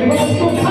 Oh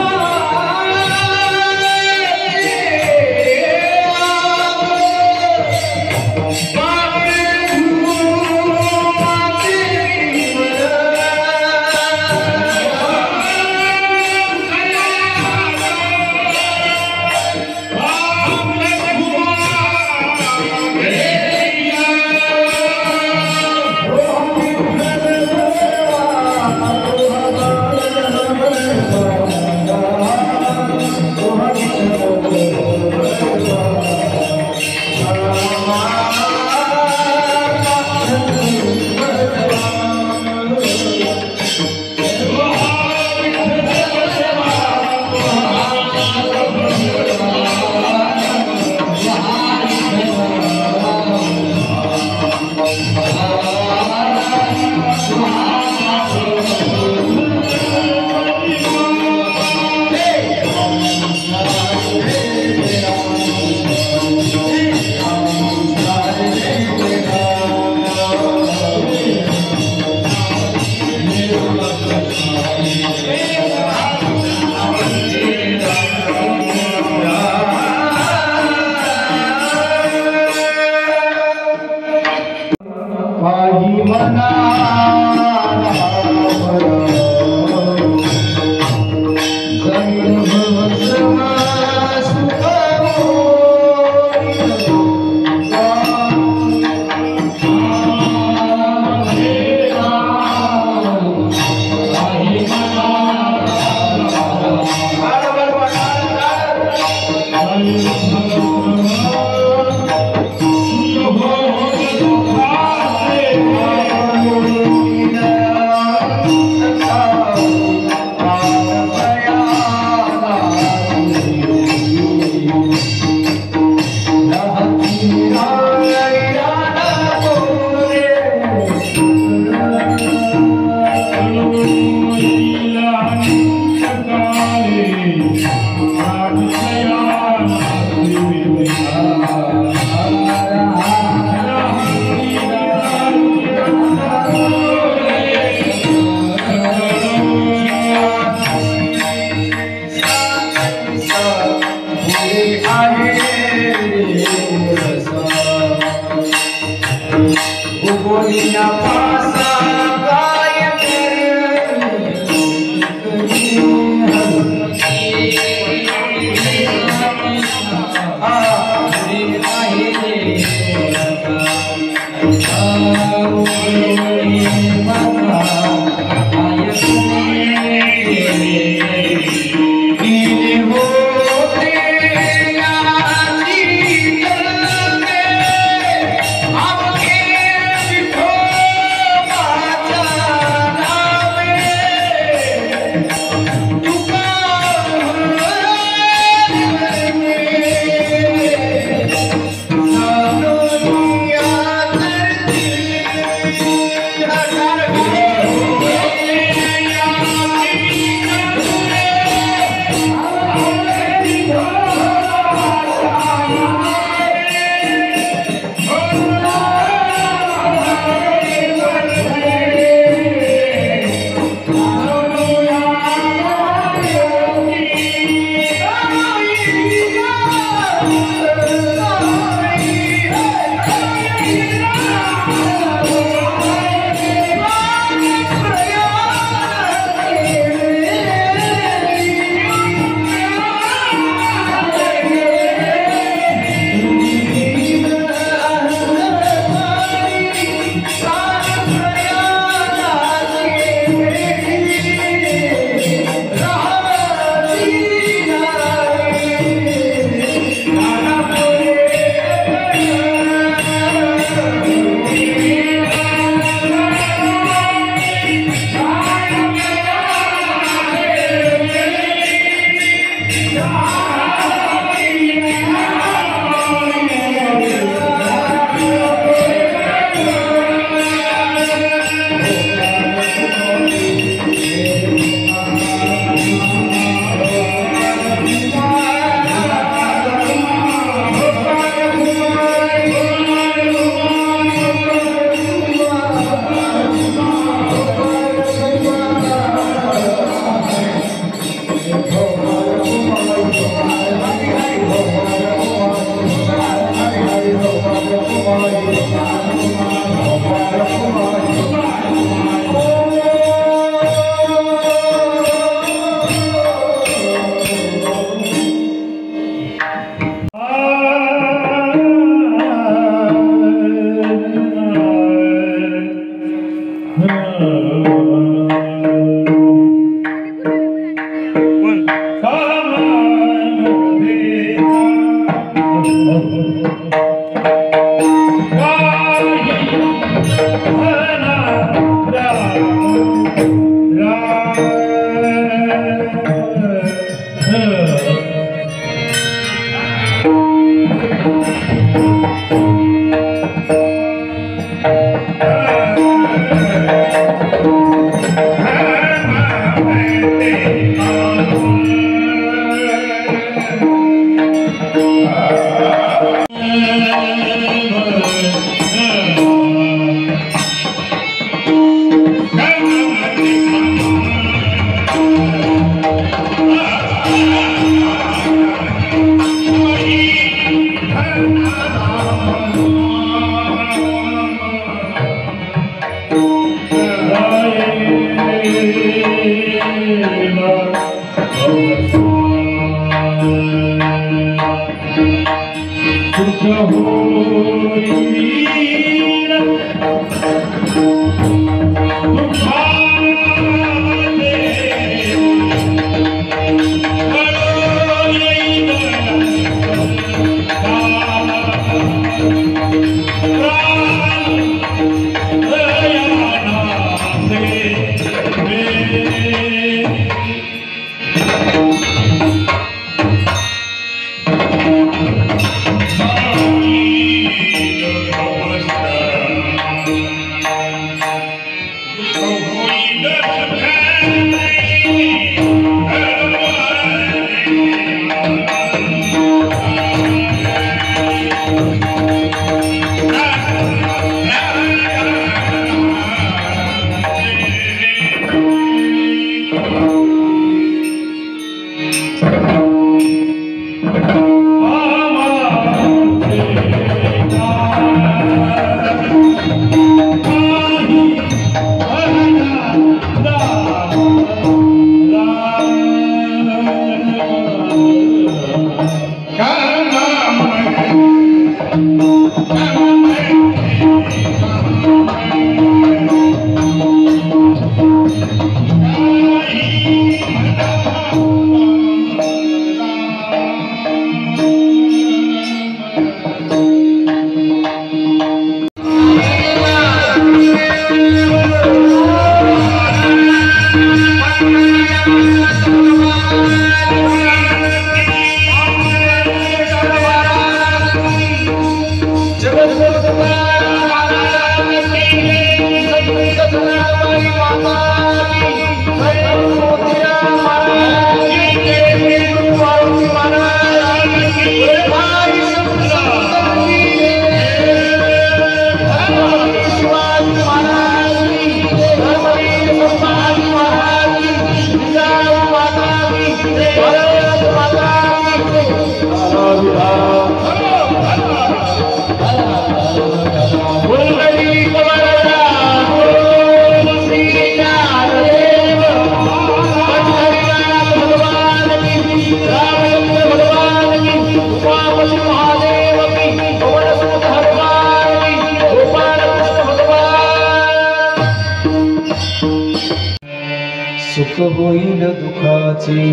सुख होईल दुखाचे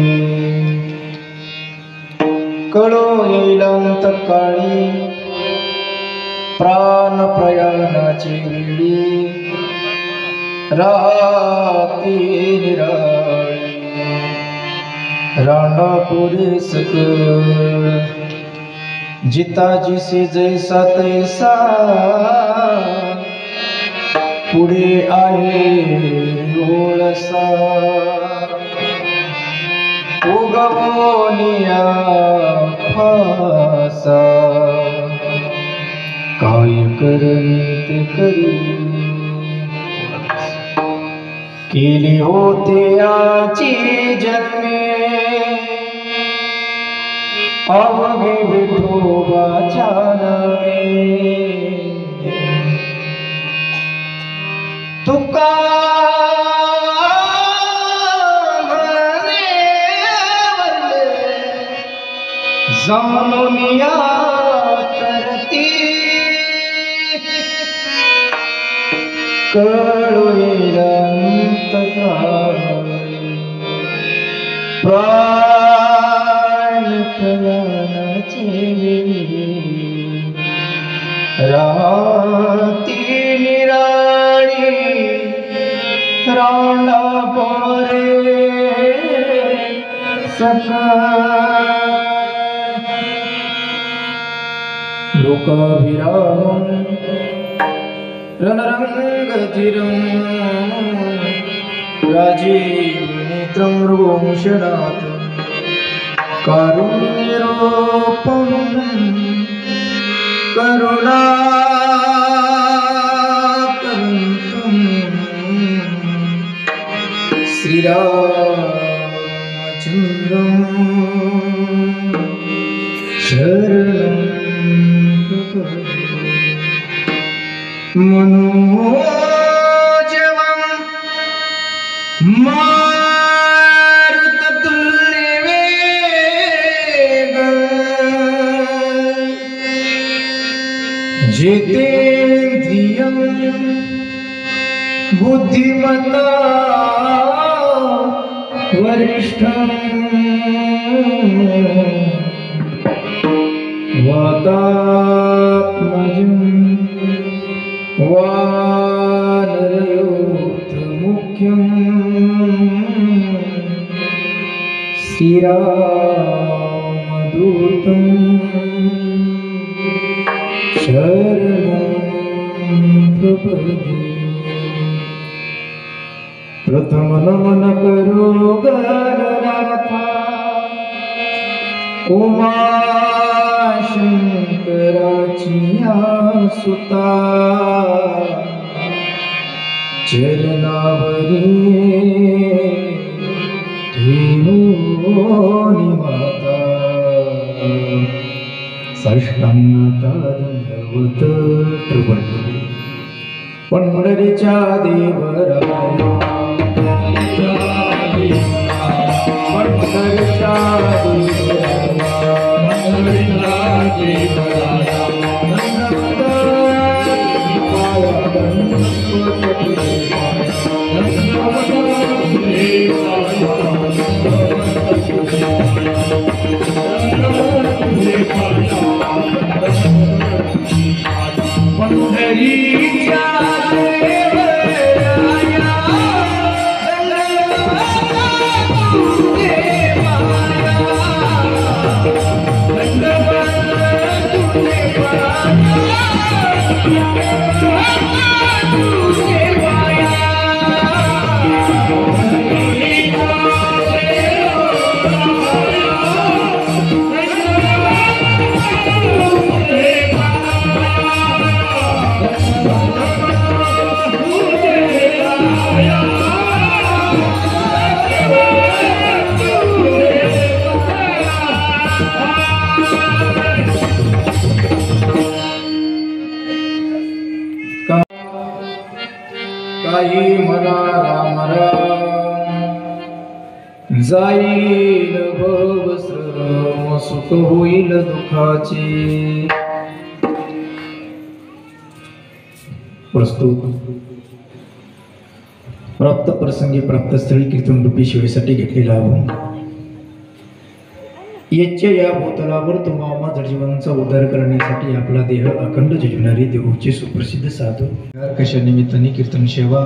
कळो येईल अंतकाळी प्राण प्रयाणाची वेळी राती निराळी रांडापुरे सकळ जिताजीसे जैसा तैसा पुढे आहे ओळसा उगवनिया फासा काय करणी ते करी केली होते आची जन्मे अवघे विठोबाच्या नावे तुका जाणूनिया करती कळू येईल अंतकाळी प्राण प्रयाणाची वेळी राती निराळी रांडापुरे सकळ लोकाभिरामं रणरंगचिरं राजीवनेत्रं मृगोंशनाथं कारुण्यरूपं करुणाकरं श्रीरामचन्द्रं शरणं मनोजवं मारुतं जितेन्द्रियं बुद्धिमता वरिष्ठं वातात्मजं वानरयोत्रमुख्यं श्रीरामदूतं शरणं प्रपद्ये। प्रथम नमन करो गणनाथा उमाशंकराची सुता चरणावरी ठेवोनी माता साष्टांगता दंडवत प्रबंधे पंढरीच्या देवराया पंढरीच्या काही म्हणा राम राम जाईल भवश्रम सुख होईल दुःखाचे। प्रस्तुत प्राप्त प्रसंगी प्राप्त स्थळी कीर्तन रूपी शिवेसाठी घेतलेला आहोत। याच्या या भूतलावर तुम्हा माझ्या जीवनाचा उद्धार करण्यासाठी आपला देह अखंड झिजणारी देऊचे सुप्रसिद्ध साधू कशा निमित्ताने कीर्तन सेवा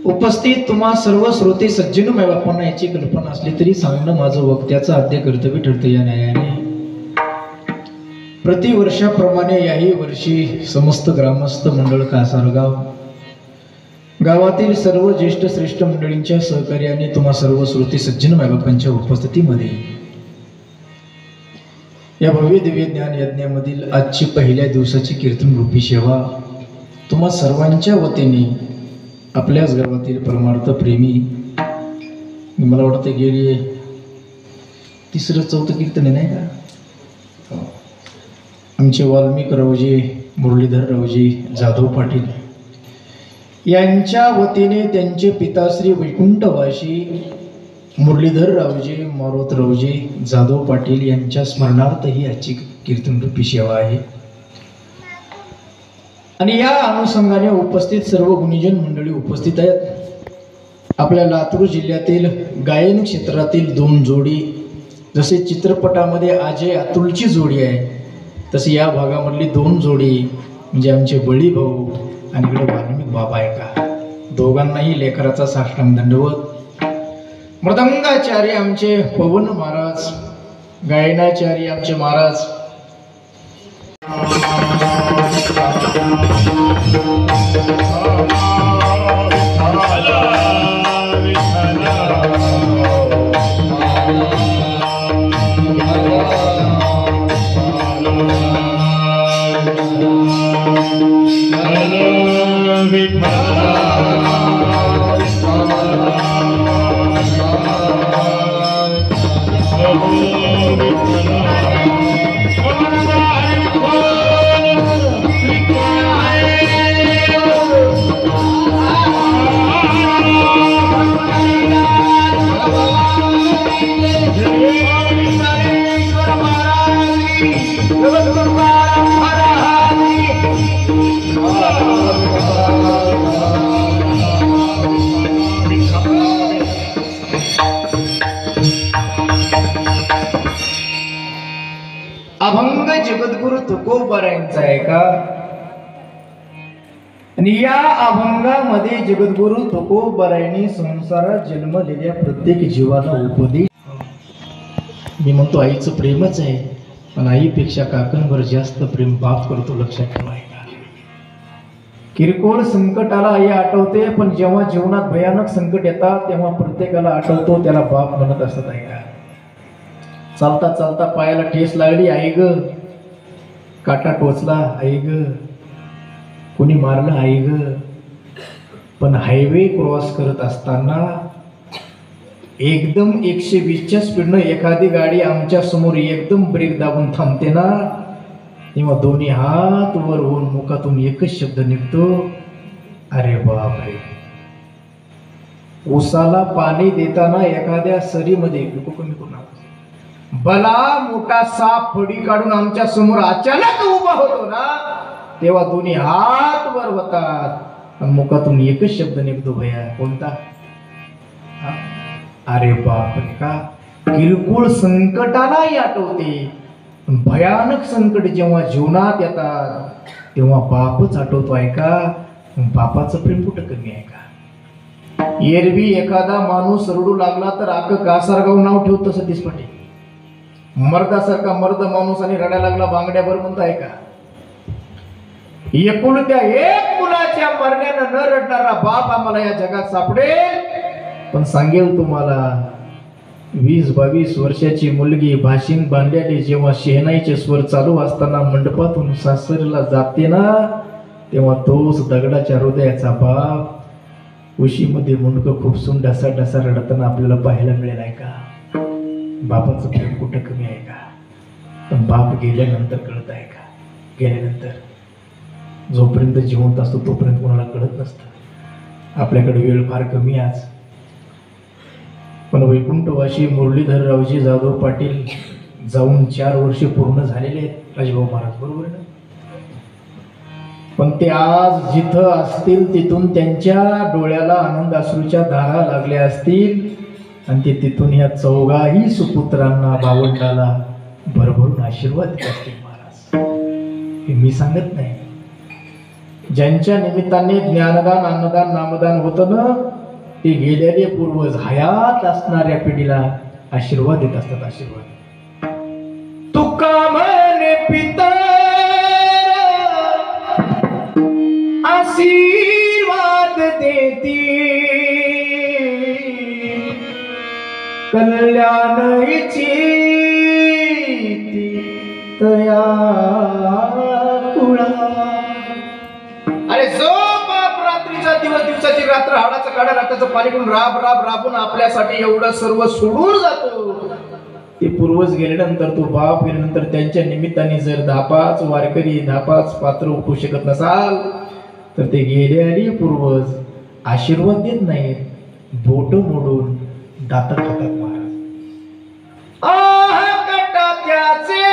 उपस्थित तुम्हा सर्व श्रोते सज्जनमय बापांना याची कल्पना असली तरी सांगणं माझं वक्त्याचं आद्य कर्तव्य ठरतं। या न्यायाने प्रतिवर्षाप्रमाणे याही वर्षी समस्त ग्रामस्थ मंडळ कासारगाव गावातील सर्व ज्येष्ठ श्रेष्ठ मंडळींच्या सहकार्याने तुम्हा सर्व श्रोते सज्जन मायबापांच्या उपस्थितीमध्ये या भव्य दिव्य ज्ञान यज्ञामधील आजची पहिल्या दिवसाची कीर्तन रूपी सेवा तुम्हा सर्वांच्या वतीने आपल्याच गावातील परमार्थ प्रेमी मला वाटतं गेली तिसरं चौथं कीर्तन आहे नाही का, आमचे वाल्मिक रावजी मुरलीधर रावजी जाधव पाटील यांच्या वतीने त्यांचे पिताश्री वैकुंठवासी मुरलीधर रावजी मारोतरावजी जाधव पाटील यांच्या स्मरणार्थ ही आजची कीर्तन रूपी सेवा आहे। आणि या अनुषंगाने उपस्थित सर्व गुणीजन मंडळी उपस्थित आहेत। आपल्या लातूर जिल्ह्यातील गायन क्षेत्रातील दोन जोडी, जसे चित्रपटामध्ये अजय अतुलची जोडी आहे तशी या भागामधली दोन जोडी म्हणजे आमचे बळी भाऊ आणि इकडे वाल्मिक बाबा आहे का, दोघांनाही लेकराचा साष्टांग दंडवत। मृदंगाचार्य आमचे पवन महाराज, गायनाचार्य आमचे महाराज हर हर जगद्गुरु तुकोबारायांचा आहे का? आणि या अभंगामध्ये जगद्गुरु तुकोबारायांनी संसारात जन्मलेल्या प्रत्येक जीवाला उपदेश. मी म्हणतो आईचं प्रेमच आहे, पण आईपेक्षा काकांवर जास्त प्रेम बाप करतो, लक्षात ठेवाय का? किरकोळ संकटाला आई आठवते, पण जेव्हा जीवनात भयानक संकट येतात तेव्हा प्रत्येकाला आठवतो, त्याला बाप म्हणत असत आहे का? चालता चालता पायाला ठेस लागली, आई ग. काटा टोचला, आई ग. कोणी मारलं, आई ग. पण हायवे क्रॉस करत असताना एकदम 120च्या स्पीडनं एखादी गाडी आमच्या समोर एकदम ब्रेक दाबून थांबते ना, तेव्हा दोन्ही हात वर होऊन मुखातून एकच शब्द निघतो, अरे बाप रे. ऊसाला पाणी देताना एखाद्या सरीमध्ये कमी करू नका, भला मोठा साप फडी काढून आमच्या समोर अचानक उभा होतो ना, तेव्हा दोन्ही हात वर होतात आणि मुखातून एकच शब्द निघतो, भैया. कोणता? अरे बाप रे. का? किरकोळ संकटालाही आठवते, भयानक संकट जेव्हा जीवनात येतात तेव्हा बापच आठवतो आहे का? बापाचं प्रेम कुठं कमी आहे का? एरवी एखादा माणूस रडू लागला तर कासारगाव नाव ठेवतं सतीश पाटील. मर्दासारखा मर्द माणूस आणि रडायला लागला बांगड्याभर म्हणत आहे का? एकुलत्या एक मुलाच्या मरण्यानं न रडणारा बाप आम्हाला या जगात सापडेल. पण सांगेल तुम्हाला, 20-22 वर्षाची मुलगी भाशिंग बांधलेली जेव्हा शेणाईचे स्वर चालू असताना मंडपातून सासरीला जाते ना, तेव्हा तोच दगडाच्या हृदयाचा बाप उशीमध्ये मुंडकं खुपसून ढसा ढसा रडताना आपल्याला पाहायला मिळेल आहे का? बापाचं प्रेम कुठं कमी आहे का? पण बाप गेल्यानंतर कळत आहे का? गेल्यानंतर जोपर्यंत जिवंत असतो तोपर्यंत कोणाला कळत नसतं. आपल्याकडे वेळ फार कमी आज. पण वैकुंठवासी मुरलीधररावजी जाधव पाटील जाऊन 4 वर्षे पूर्ण झालेले आहेत राजभाऊ महाराज, बरोबर ना? पण ते आज जिथं असतील तिथून त्यांच्या डोळ्याला आनंद अश्रूच्या धारा लागल्या असतील आणि ते तिथून ह्या 4ही सुपुत्रांना भावंडाला भरभरून आशीर्वाद देत असतील महाराज. हे मी सांगत नाही. ज्यांच्या निमित्ताने ज्ञानदान, अन्नदान, नामदान होतं ना, ते गेलेले पूर्वज हयात असणाऱ्या पिढीला आशीर्वाद देत असतात. आशीर्वाद. तुका म्हणे पिता आशीर्वाद देती, कल्याण इच्छिती तया कुळा. अरे जो बाप रात्रीचा दिवसाची रात्र हाडाचा काढा रक्ताचं पाणी करून राबून आपल्यासाठी एवढं सर्व सोडून जातो, ते पूर्वज गेल्यानंतर, तो बाप गेल्यानंतर त्यांच्या निमित्ताने जर 10-5 वारकरी 10-5 पात्र उपू शकत नसाल तर ते गेलेले पूर्वज आशीर्वाद देत नाहीत, बोट मोडून दात खातात महाराज. त्याचे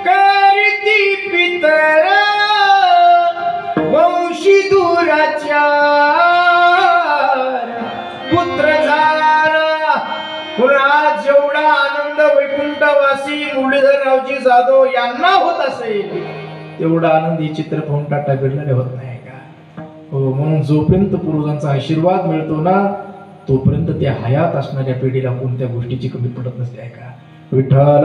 करती पितर वंशी दुराच्या पुत्र झाला. पुन्हा जेवढा आनंद वैकुंठवासी मुरलीधररावजी जाधव यांना होत असेल तेवढा आनंद ही चित्र पाहून टाटा बिरणारे होत नाही का? हो. म्हणून जोपर्यंत पूर्वजांचा आशीर्वाद मिळतो ना, तोपर्यंत त्या हयात असणाऱ्या पिढीला कोणत्या गोष्टीची कमी पडत नसते आहे का? विठ्ठल.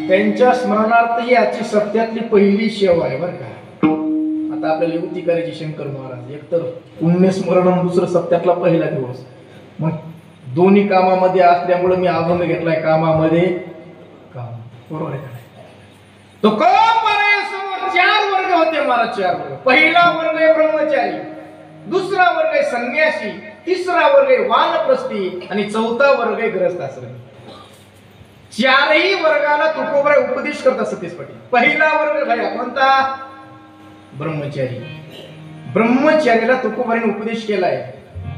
त्यांच्या स्मरणार्थ ही आजची सप्त्यातली पहिली शेव आहे बरं का. आता आपल्याला युक्ती करायची शंकर महाराज, एकतर पुण्यस्मरण आणि दुसरं सप्त्यातला पहिला दिवस. मग दोन्ही कामामध्ये असल्यामुळे मी अभंग घेतलाय कामामध्ये काम, बरोबर आहे का? तो समोर 4 वर्ग होते महाराज, 4 वर्ग. पहिला वर्ग आहे ब्रह्मचारी, दुसरा वर्ग आहे संन्यासी, तिसरा वर्ग आहे वानप्रस्थी आणि चौथा वर्ग आहे गृहस्थाश्रमी. 4ही वर्गाला तुकोबाराय उपदेश करतात सतीश पाटील. पहिला वर्ग भया कोणता? ब्रह्मचारी. ब्रह्मचार्याला तुकोबारायने उपदेश केलाय.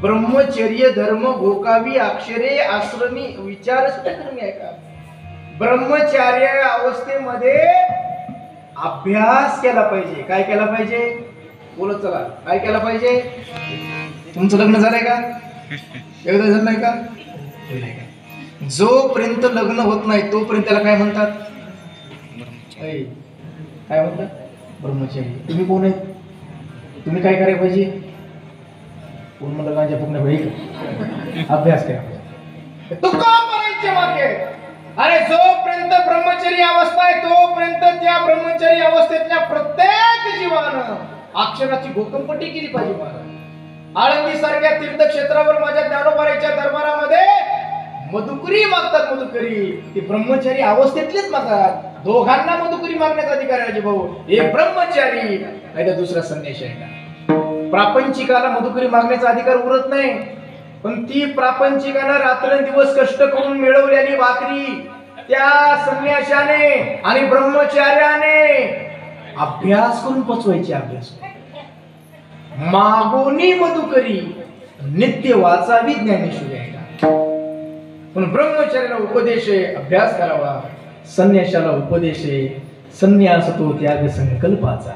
ब्रह्मचर्य धर्म भोकावी अक्षरे आश्रमी विचार कर्मी आहे का? ब्रह्मचार्य अवस्थेमध्ये अभ्यास केला पाहिजे. काय केला पाहिजे? बोलत चला. काय केला पाहिजे? तुमचं लग्न झालंय का? एकदा झालंय का? जोपर्यंत लग्न होत नाही तोपर्यंत त्याला काय म्हणतात? काय म्हणतात? ब्रह्मचारी. तुम्ही कोण आहेत? तुम्ही काय करायला पाहिजे? कोण म्हणलं गांजा फुकण्या पाहिजे? अभ्यास करा. तो का करायचे मागे? अरे जोपर्यंत ब्रह्मचर्य अवस्था आहे तोपर्यंत त्या ब्रह्मचर्य अवस्थेतल्या प्रत्येक जीवानं अक्षराची घोकंपट्टी केली पाहिजे. महाराज आळंदी सारख्या तीर्थक्षेत्रावर माझ्या ज्ञानोबाराच्या दरबारामध्ये मधुकरी मागतात. मधुकरी ती ब्रह्मचारी अवस्थेतलीच मागतात. दोघांना मधुकरी मागण्याचा अधिकार आहे भाऊ. एक ब्रह्मचारी नाही तर दुसरा संन्यासी आहे का? प्रापंचिकाला मधुकरी मागण्याचा अधिकार उरत नाही. पण ती प्रापंचिकानं रात्रंदिवस कष्ट करून मिळवलेली भाकरी त्या संन्याशाने आणि ब्रह्मचार्याने अभ्यास करून पचवायची. अभ्यास मागोनी मधुकरी नित्य वाचावी ज्ञानेश्वरी आहे का? पण ब्रह्मचार्याला उपदेश आहे अभ्यास करावा. संन्याशाला उपदेश आहे संन्यास तो त्याग संकल्पाचा.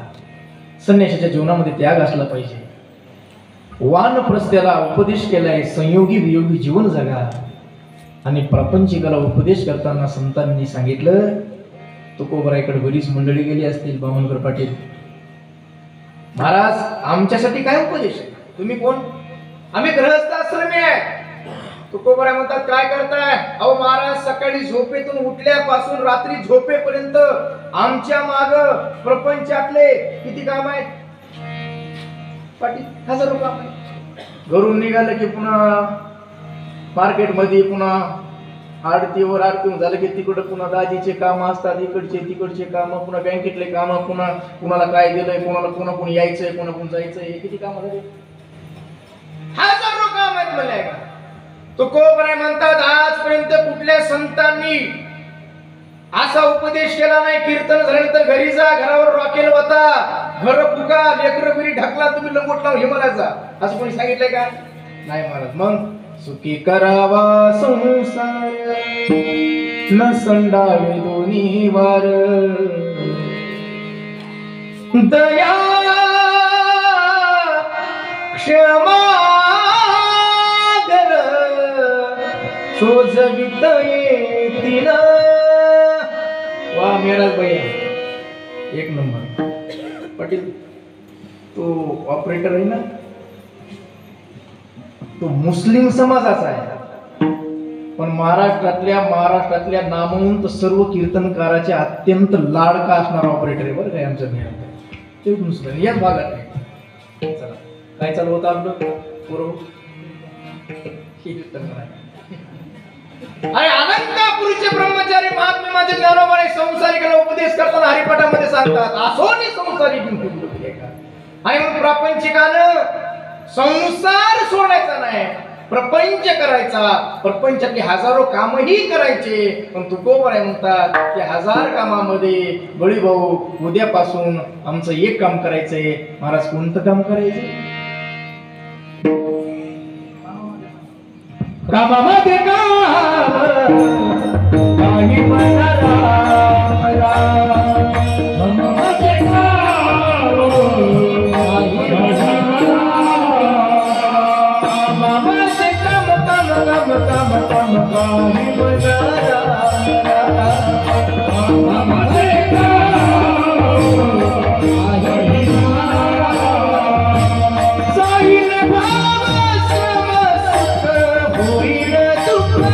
संन्यासाच्या जीवनामध्ये त्याग असला पाहिजे. वानप्रस्थाला उपदेश केलाय संयोगी वियोगी जीवन जगा. आणि प्रापंचिकाला उपदेश करताना संतांनी सांगितलं. तुकोबराईकडे बरीच मंडळी गेली असतील. बामनकर पाटील महाराज आमच्यासाठी काय उपदेश आहे? तुम्ही कोण? आम्ही गृहस्थ आश्रमी आहे. तुकोबराय म्हणतात काय करताय? अहो महाराज सकाळी झोपेतून उठल्यापासून रात्री झोपेपर्यंत आमच्या माग प्रपंचातले किती काम आहेत? पाटील हजारो काम आहेत. घरून निघालं की पुन्हा मार्केटमध्ये पुन्हा आरतीवर झालं की तिकडं पुन्हा दाजीचे काम असतात. इकडचे तिकडचे काम पुन्हा बँकेतले काम पुन्हा कुणाला काय दिलंय पुन्हा कोणी यायचंय कोण जायचंय. किती काम झाले? हजारो काम आहेत. म्हणले का? तुकोबराय म्हणतात आजपर्यंत कुठल्या संतांनी असा उपदेश केला नाही. कीर्तन झाल्यानंतर घरी जा, घरावर रॉकेल होता, घर फुगा, लेकर बिरी ढकला, तुम्ही लंगोट लावून हिमालयाचा असं कोणी सांगितलंय का? नाही महाराज. मग सुखी करावा संसार न संडावे दोन्ही वार. दया क्षमा सोजवित येतील. वा मेरा भैया एक नंबर. पाटील तो ऑपरेटर आहे ना तो मुस्लिम समाजाचा आहे. पण महाराष्ट्रातल्या नामवंत सर्व कीर्तनकाराचे अत्यंत लाडका असणारा ऑपरेटर आहे बरं काय आमच्या घरात. ते मुस्लिम याच भागात आहे. चला काय चालू होतं आपलं पूर्व कीर्तन करायचं. अरे अनंतापुरीचे ब्रह्मचारी महात्मे माझे ज्ञानोबाने संसारिकाला उपदेश करताना हरिपाठामध्ये सांगतात असोनी संसारी बिंदू का. आणि मग प्रापंचिकानं संसार सोडायचा नाही, प्रपंच करायचा. प्रपंचातली हजारो कामही करायचे. पण तुकोबराय म्हणतात की 1000 कामामध्ये बळी भाऊ उद्यापासून आमचं एक काम करायचंय. महाराज कोणतं काम करायचंय? कामामध्ये काम काही म्हणा राम राम. कामामध्ये काम काही म्हणा कामामध्ये काम काम काम काम काम काही म्हणा कामामध्ये होईल तुझे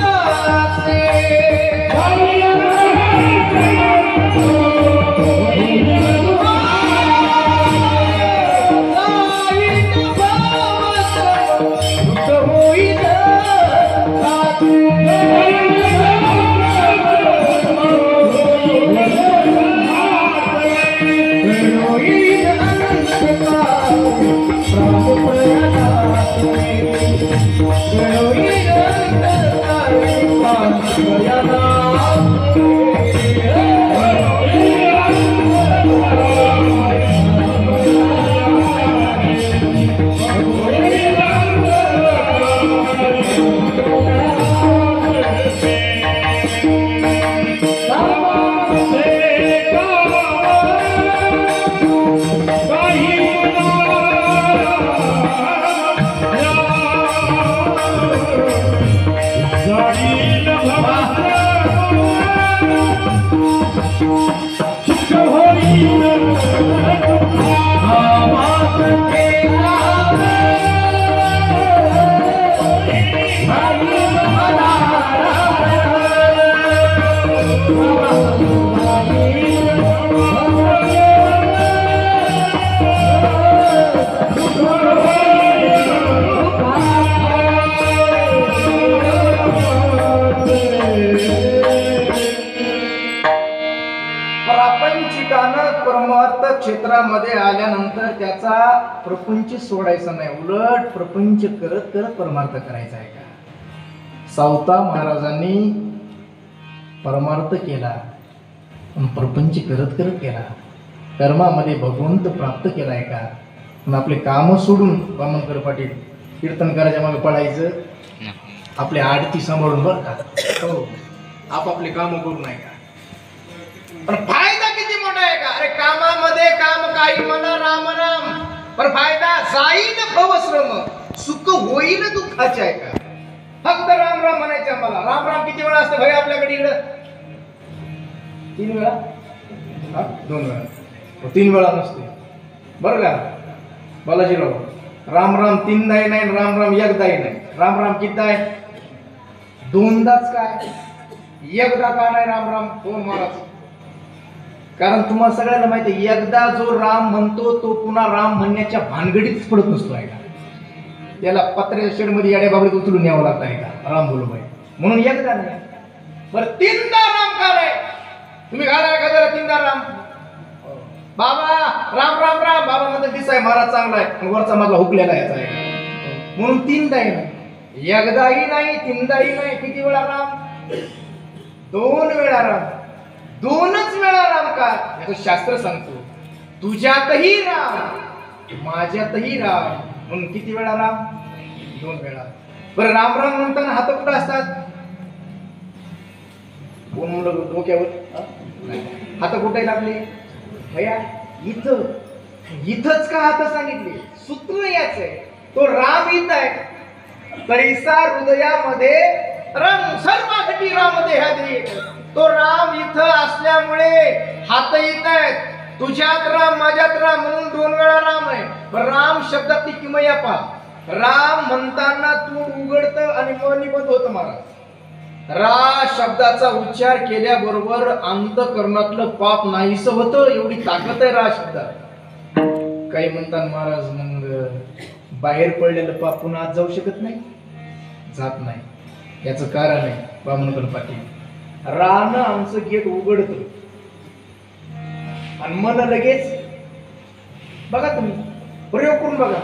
प्रापंचिकानं परमार्थ क्षेत्रामध्ये आल्यानंतर त्याचा प्रपंच सोडायचा नाही, उलट प्रपंच करत करत परमार्थ करायचा आहे का? सावता महाराजांनी परमार्थ केला पण प्रपंच करत करत केला, कर्मामध्ये भगवंत प्राप्त केलाय का? पण आपले काम सोडून वामनकर पाटील कीर्तनकाराच्या मागे पडायचं, आपली आडती सांभाळून बरं का, हो आपापले काम करू नाही का? पण फायदा किती मोठा आहे का? अरे कामामध्ये काम काही म्हणा राम राम, पण फायदा जाईन भवश्रम, सुख होईल दुःखाचे आहे का? फक्त राम राम म्हणायचे आम्हाला. राम राम किती वेळा असते भाई आपल्याकडे इकडं? 3 वेळा? 2 वेळा? 3 वेळा नसते बरं का बालाजीराव. राम राम 3दाही नाही, राम राम 1दाही नाही. राम राम किती आहे? 2दाच काय, 1दा का नाही राम राम? हो महाराज, कारण तुम्हाला सगळ्यांना माहिती आहे, एकदा जो राम म्हणतो तो पुन्हा राम म्हणण्याच्या भानगडीत पडत नसतो आहे का? त्याला पत्र्याच्या शेडमध्ये याड्या बाबडीत उचलून यावं लागतं आहे का राम बोलू बाई म्हणून? एकदा नाही. बरं 3दा राम का नाही? तुम्ही घाला एखाद्याला 3दा राम, बाबा राम राम राम, बाबा म्हणतात दिसाय महाराज चांगला आहे, वरचा मधला हुकलेला याचा आहे म्हणून 3दाही नाही, 1दाही नाही, 3दाही नाही. किती वेळा राम? 2 वेळा राम. 2च वेळा राम का? याचं शास्त्र सांगतो, तुझ्यातही राम माझ्यातही राम, म्हणून किती वेळा राम? 2 वेळा. बरं राम राम म्हणताना हात कुठं असतात? कोण म्हणलं डोक्यावर? हात कुठे लागले भैया? इथं. इथंच का हात सांगितले? सूत्र याच आहे, तो राम इथं आहे. तैसा हृदयामध्ये रम सर्वासाठी राम देहादी, तो राम इथं असल्यामुळे हात येत आहेत. तुझ्यात राम माझ्यात राम म्हणून 2 वेळा राम आहे. राम शब्दातली किमया पहा. राम म्हणताना तोंड उघडतं आणि मन निबंध होतं महाराज. रा शब्दाचा उच्चार केल्याबरोबर अंतःकरणातलं पाप नाहीसं होतं, एवढी ताकद आहे रा शब्दात. काही म्हणतात महाराज मग बाहेर पडलेलं पाप पुन्हा आत जाऊ शकत नाही, जात नाही. याचं कारण आहे वामनकर पाटील, रानं आमचं गेट उघडत आणि मन लगेच, बघा तुम्ही प्रयोग करून बघा,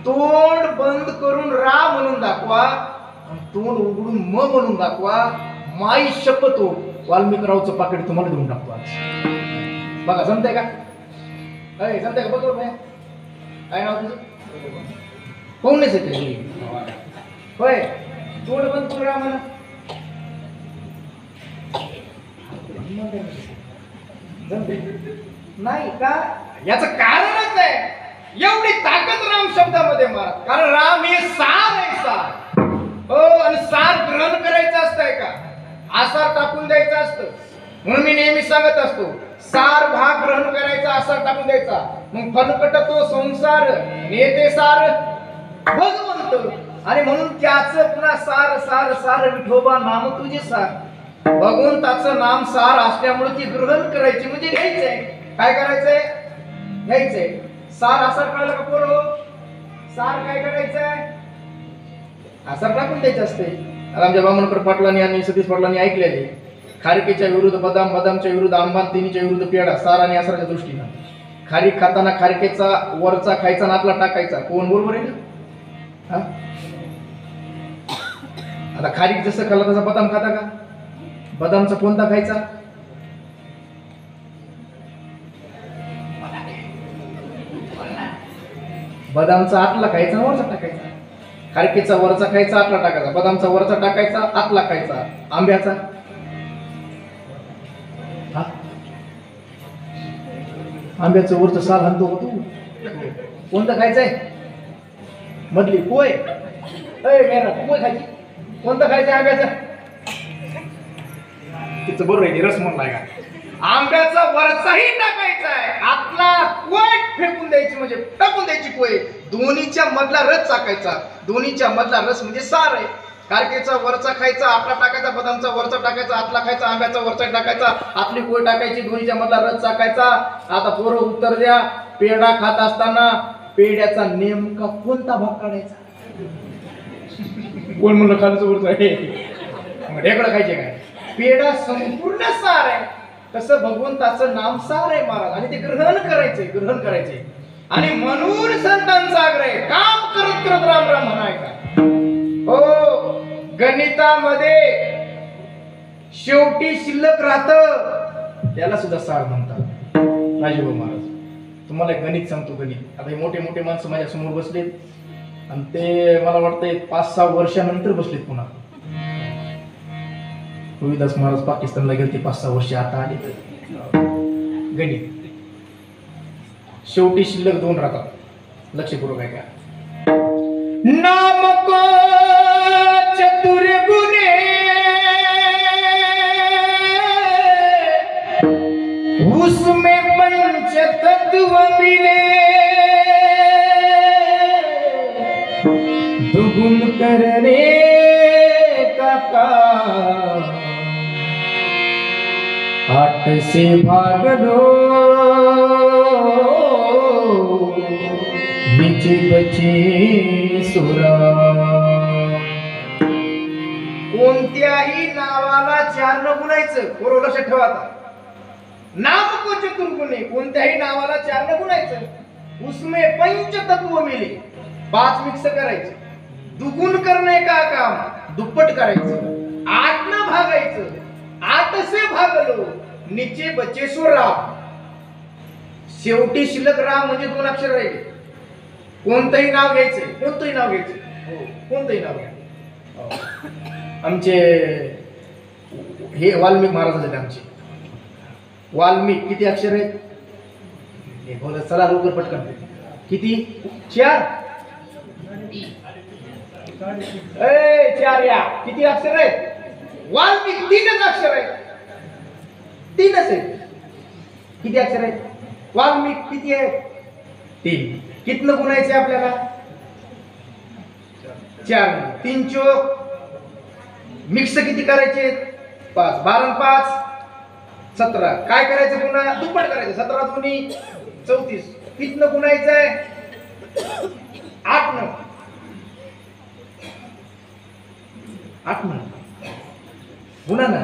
तोंड बंद करून रा म्हणून दाखवा, तोंड उघडून म म्हणून दाखवा. माई शपथ हो, वाल्मिकरावचं पाकिट तुम्हाला देऊन टाकतो आज. बघा जमतंय का? जमतंय का? बघ काय नाव तुझं? कोणच येते होय? तोंड बंद करून रा म्हणा. नाही का? याचं कारणच आहे, एवढी ताकद राम शब्दामध्ये मारा. कारण राम हे सार आहे, सार. हो, आणि सार ग्रहण करायचं असतंय का? आसार टाकून द्यायचं असतं. म्हणून मी नेहमी सांगत असतो, सार भाग ग्रहण करायचा, आसार टाकून द्यायचा. मग फलकट तो संसार, नेते सार भगवंत. आणि म्हणून त्याचं पुन्हा सार सार सार विठोबा नाम तुझे सार. भगवंताचं नाम सार असल्यामुळे ती ग्रहण करायची म्हणजे घ्यायचंय. काय करायचंय? घ्यायचंय. सार आसार कळलं का पोरो? सार काय करायचंय? आसार टाकून द्यायचं असते. आमच्या वामनकर पाटलांनी आणि सतीश पाटलांनी ऐकलेले, खारकेच्या विरुद्ध बदाम, बदामच्या विरुद्ध आंबा, तिन्हीच्या विरुद्ध पेढा, सार आणि आसाराच्या दृष्टीनं. खारीक खाताना खारकेचा वरचा खायचा आणि आतला टाकायचा. कोण बरोबर आहे ना? आता खारीक जसं खाल्ला तसा बदाम खाता का? बदामचा कोणता खायचा? बदामचा आतला खायचा, वरचा टाकायचा. खारकेचा वरचा खायचा, आतला टाकायचा. बदामचा वरचा टाकायचा, आतला खायचा. आंब्याचा आंब्याचं वरचं साल हलतो होतो. कोणतं खायचंय? मधली पोय. पोय खायची. कोणतं खायचंय आंब्याचं? तिचं बरोबर आहे, रस म्हणलाय का? आंब्याचा वरचाही टाकायचा आहे, आतला कोय फेकून द्यायची म्हणजे टाकून द्यायची कोय, दोन्हीच्या मधला रस टाकायचा. दोन्हीच्या मधला रस म्हणजे सार आहे. कारकेचा वरचा खायचा, आपला टाकायचा, बदामचा वरचा टाकायचा, आतला खायचा, आंब्याचा वरचा टाकायचा, आतली कोय टाकायची, दोन्हीच्या मधला रस टाकायचा. आता पोरं उत्तर द्या, पेढा खात असताना पेढ्याचा नेमका कोणता भाग काढायचा? कोण म्हणलं खालचं वरचं आहे? ढेकळं खायचे काय? पेढा संपूर्ण सार आहे. तसं भगवंताचं नाम सार आहे महाराज, आणि ते ग्रहण करायचे, ग्रहण करायचे. आणि म्हणून संतांचा आग्रह, काम करत करत राम राम म्हणायचा. हो, गणितामध्ये शेवटी शिल्लक राहत, त्याला सुद्धा सार म्हणतात. राजूभाऊ महाराज, तुम्हाला एक गणित सांगतो. गणित, आता हे मोठे मोठे माणसं माझ्या समोर बसलेत, आणि ते मला वाटतंय 5-6 वर्षानंतर बसलेत पुन्हा. रविदास महाराज पाकिस्तानला गेले, ते 5-6 वर्ष आता आले. तर गणित शेवटी शिल्लक 2 राहतात. लक्षपूर्वक आहे का? नाम को चतुर गुणे उसमें पंच तत्व मिले, दुगुन करने का काम 8 से भाग लो, नीचे बचे सुरा. कोणत्याही नावाला 4 न गुणायचं. बरोबर लक्षात ठेवा. नाम को चतुर गुणे, कोणत्याही नावाला 4 न गुणायचं. उसमें पंच तत्व मिले, 5 मिक्स करायचे. दुगुण करणे का काम, दुप्पट करायचं. 8 न भागायचं, 8 से भागलो, नीचे बचे सुरा. शेवटी शिल्लक राम म्हणजे 2 अक्षर राहिले. कोणतंही नाव घ्यायचं, कोणतंही नाव घ्यायचं. हो, कोणतंही नाव घ्या. आमचे हे वाल्मिक महाराज आहेत. आमचे वाल्मिक किती अक्षर आहेत? हे बोल, चला लवकर पटकन. किती? 4. 4 या. किती अक्षर आहेत? वाल्मिक 3च अक्षर आहेत. 3च आहेत. किती अक्षर आहेत? वाल्मिक किती आहेत? 3. कितनं गुणायचे आपल्याला? 4. 3 चोक मिक्स किती करायचे? 5. 12 5 17. काय करायचं पुन्हा? दुप्पट करायचं. 17 दुनी 34. कितनं गुणायचं आहे? 8 न. 8 न गुणा ना.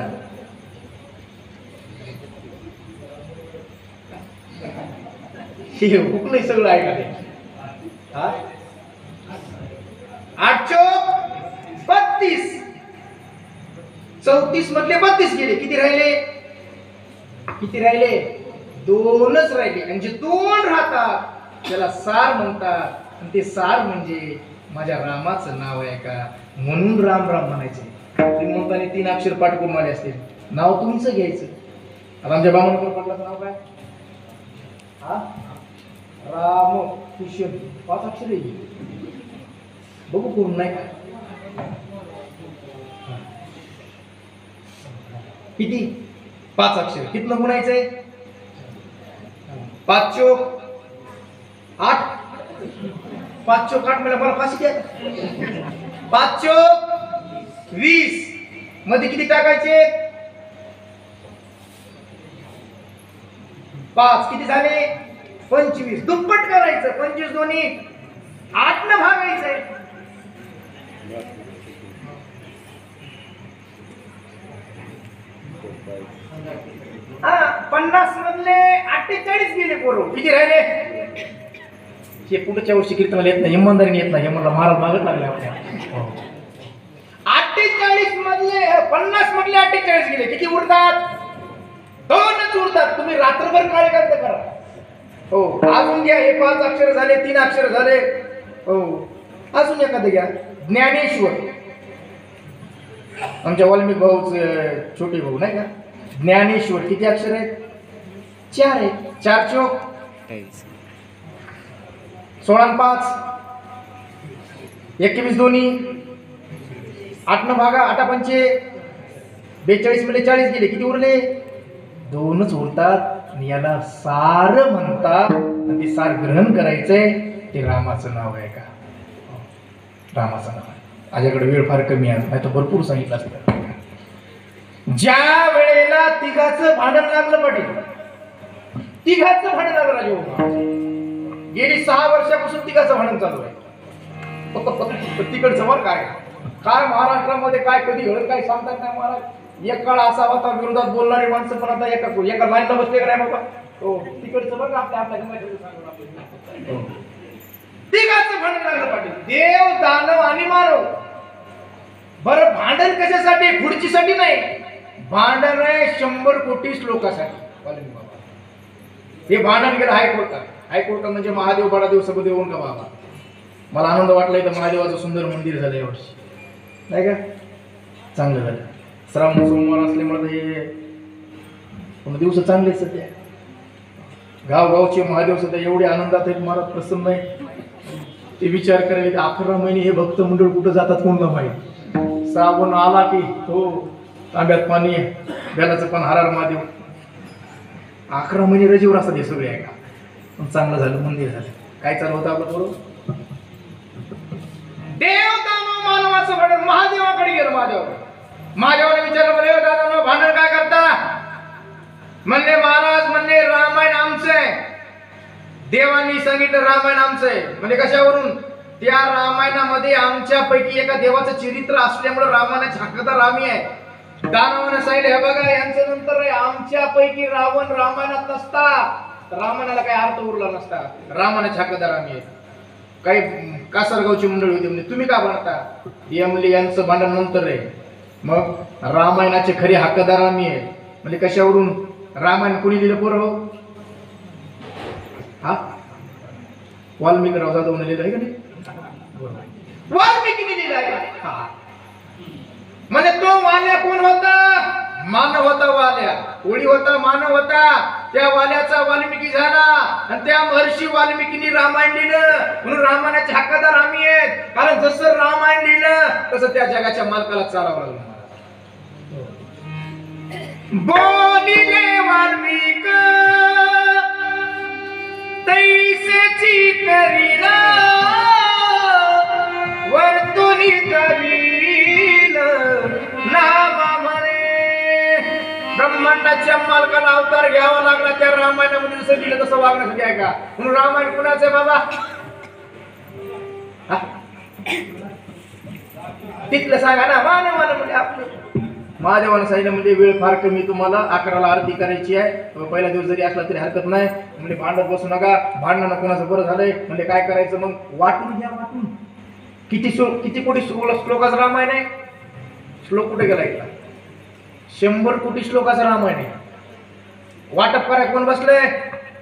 हे हुकलंय सगळं आहे का ते? 8 चोक 32. 34 मधले 32 गेले. किती राहिले? किती राहिले? 2च राहिले. म्हणजे 2 राहतात, त्याला सार म्हणतात. आणि ते सार म्हणजे माझ्या रामाचं नाव आहे का, म्हणून राम राम म्हणायचे. श्रीमंतांनी 3 अक्षर पाठ करून आले असतील. नाव तुमचं घ्यायचं. आता आमच्या बामणकर पाटलाचं नाव काय? राम किशन. 5 अक्षर आहे. बघू करून नाही का? किती? 5 अक्षर. कितनं गुणायचंय? 5 चोक 8. 5 चोक 8 मला फाशी द्या. 5 चोक 20 मध्ये किती टाकायचे? 5. किती झाले? 25. दुप्पट करायचं. 25 दोन्ही 8 न भागायचंय. हा, 50 मधले 48 गेले पोरं. किती राहिले? हे पुढच्या वर्षी कीर्तनाला येत नाही, इमानदारीने येत नाही. हे मला महाराज मागत लागले आपल्या. 48 मधले 50 मधले 48 गेले. किती उरतात? 2च उरतात. तुम्ही रात्रभर काळे कागद करा. हो, अजून घ्या. हे 5 अक्षर झाले, 3 अक्षर झाले. हो, अजून एखादं घ्या. ज्ञानेश्वर. आमच्या वाल्मिक भाऊच छोटे भाऊ नाही का? ज्ञानेश्वर. किती अक्षर आहेत? 4 आहेत. 4 चोक 16 5 21 दोन्ही 8 न भागा. 8 पंचे 42 मध्ये 40 गेले. किती उरले? दोनच उरतात आणि याला सार म्हणतात. आणि ते सार ग्रहण करायचंय ते रामाचं नाव आहे का? रामाचं नाव आहे. माझ्याकडे वेळ फार कमी आहे, नाही तर भरपूर सांगितलं असतं. ज्या वेळेला तिघाचं भांडण लागलं पाटील, तिघाचं भांडण लागलं राजे, गेली 6 वर्षापासून तिघाचं भांडण चालू आहे. तिकडचं वर काय काय महाराष्ट्रामध्ये काय कधी घडत काय सांगतात नाही महाराज. एक काळ असा होता विरोधात बोलणारी माणसं पण आता एका लाईनला बसले का नाही बाबा. हो तिकडचं बघ आपल्या तिघाचं भांडण लागलं पाटील, देव दानव आणि मानव. बरं भांडण कशासाठी? खुर्चीसाठी नाही, भांडण आहे 100 कोटी श्लोकासाठी. हे भांडण गेलं हायकोर्टात. हायकोर्टात म्हणजे महादेव बडादेव सगळं देऊन का बाबा. मला आनंद वाटलाय तर महादेवाचं सुंदर मंदिर झालं यावर्षी, नाही का? चांगलं झालं. श्रावण सोमवार असल्यामुळे हे दिवस चांगले सध्या. गावगावचे महादेव सध्या एवढे आनंदात आहेत, महाराज प्रसन्न आहे. ते विचार करायला 11 महिने हे भक्त मंडळ कुठं जातात कोणाला माहिती. श्रावण आला की हो तांब्यात पाणी, बेलाचं पण हरार महादेव. 11 महिने रजेवर असतात हे सगळे आहे का. पण चांगलं झालं, मंदिर झालं. काय चालू होतं आपलं बरोबर? देव दानव मानवाचं भांडण महादेवाकडे गेलं. महादेवाने विचारलं, बरे दादा भांडण काय करता? म्हणले महाराज, म्हणले रामायण आमचं आहे. देवांनी सांगितलं रामायण आमचं आहे. म्हणजे कशावरून? त्या रामायणामध्ये आमच्यापैकी एका देवाचं चरित्र असल्यामुळे रामायणाची हक्कदार आम्ही आहे. दानवानं सांगितलं, हे बघा यांचं नंतर आहे, आमच्यापैकी रावण रामायणात नसता, रामायणाला काही अर्थ उरला नसता, रामायणाची हक्कदार आम्ही आहे. काही कासारगावची मंडळी होती, म्हणजे तुम्ही का म्हणता? म्हणले यांचं भांडण नंतर आहे, मग रामायणाचे खरे हक्कदार आम्ही आहे. म्हणजे कशावरून? रामायण कोणी लिहिलं पोरं हो? हा वाल्मिकीराव जाधवने लिहिलं आहे का नाही? वाल्मिकीने लिहिलं आहे. हा म्हणजे तो वाल्या कोण होता? मानव होता. वाल्या कोळी होता, मानव होता. त्या वाल्याचा वाल्मिकी झाला आणि त्या महर्षी वाल्मिकीने रामायण लिहिलं. म्हणून रामायणाचे हक्कदार आम्ही आहेत. कारण जसं रामायण लिहिलं तसं त्या जगाच्या मालकाला चालावं लागलं. बोलिले वाल्मिक तैसेची करीला वर्तुनी करील नामा म्हणे. ब्रह्मांडाच्या मालकाला अवतार घ्यावा लागला त्या रामायणामध्ये जसं दिलं तसं वागण्यासाठी आहे का? म्हणून रामायण कुणाचं आहे बाबा? तिथलं सांगा ना. मानवानं म्हणजे आपलं महादेवानं सांगितलं. म्हणजे वेळ फार कमी, तुम्हाला 11ला आरती करायची आहे. पहिला दिवस जरी असला तरी हरकत नाही. म्हणजे भांडत बसू नका. भांडणानं कोणाचं बरं झालंय म्हणजे काय करायचं मग? वाटून घ्या, वाटून. किती कोटी श्लोकाचं रामायण आहे? श्लोक कुठे गेला? 100 कोटी श्लोकाचं रामायण आहे. वाटप कराय कोण बसलंय?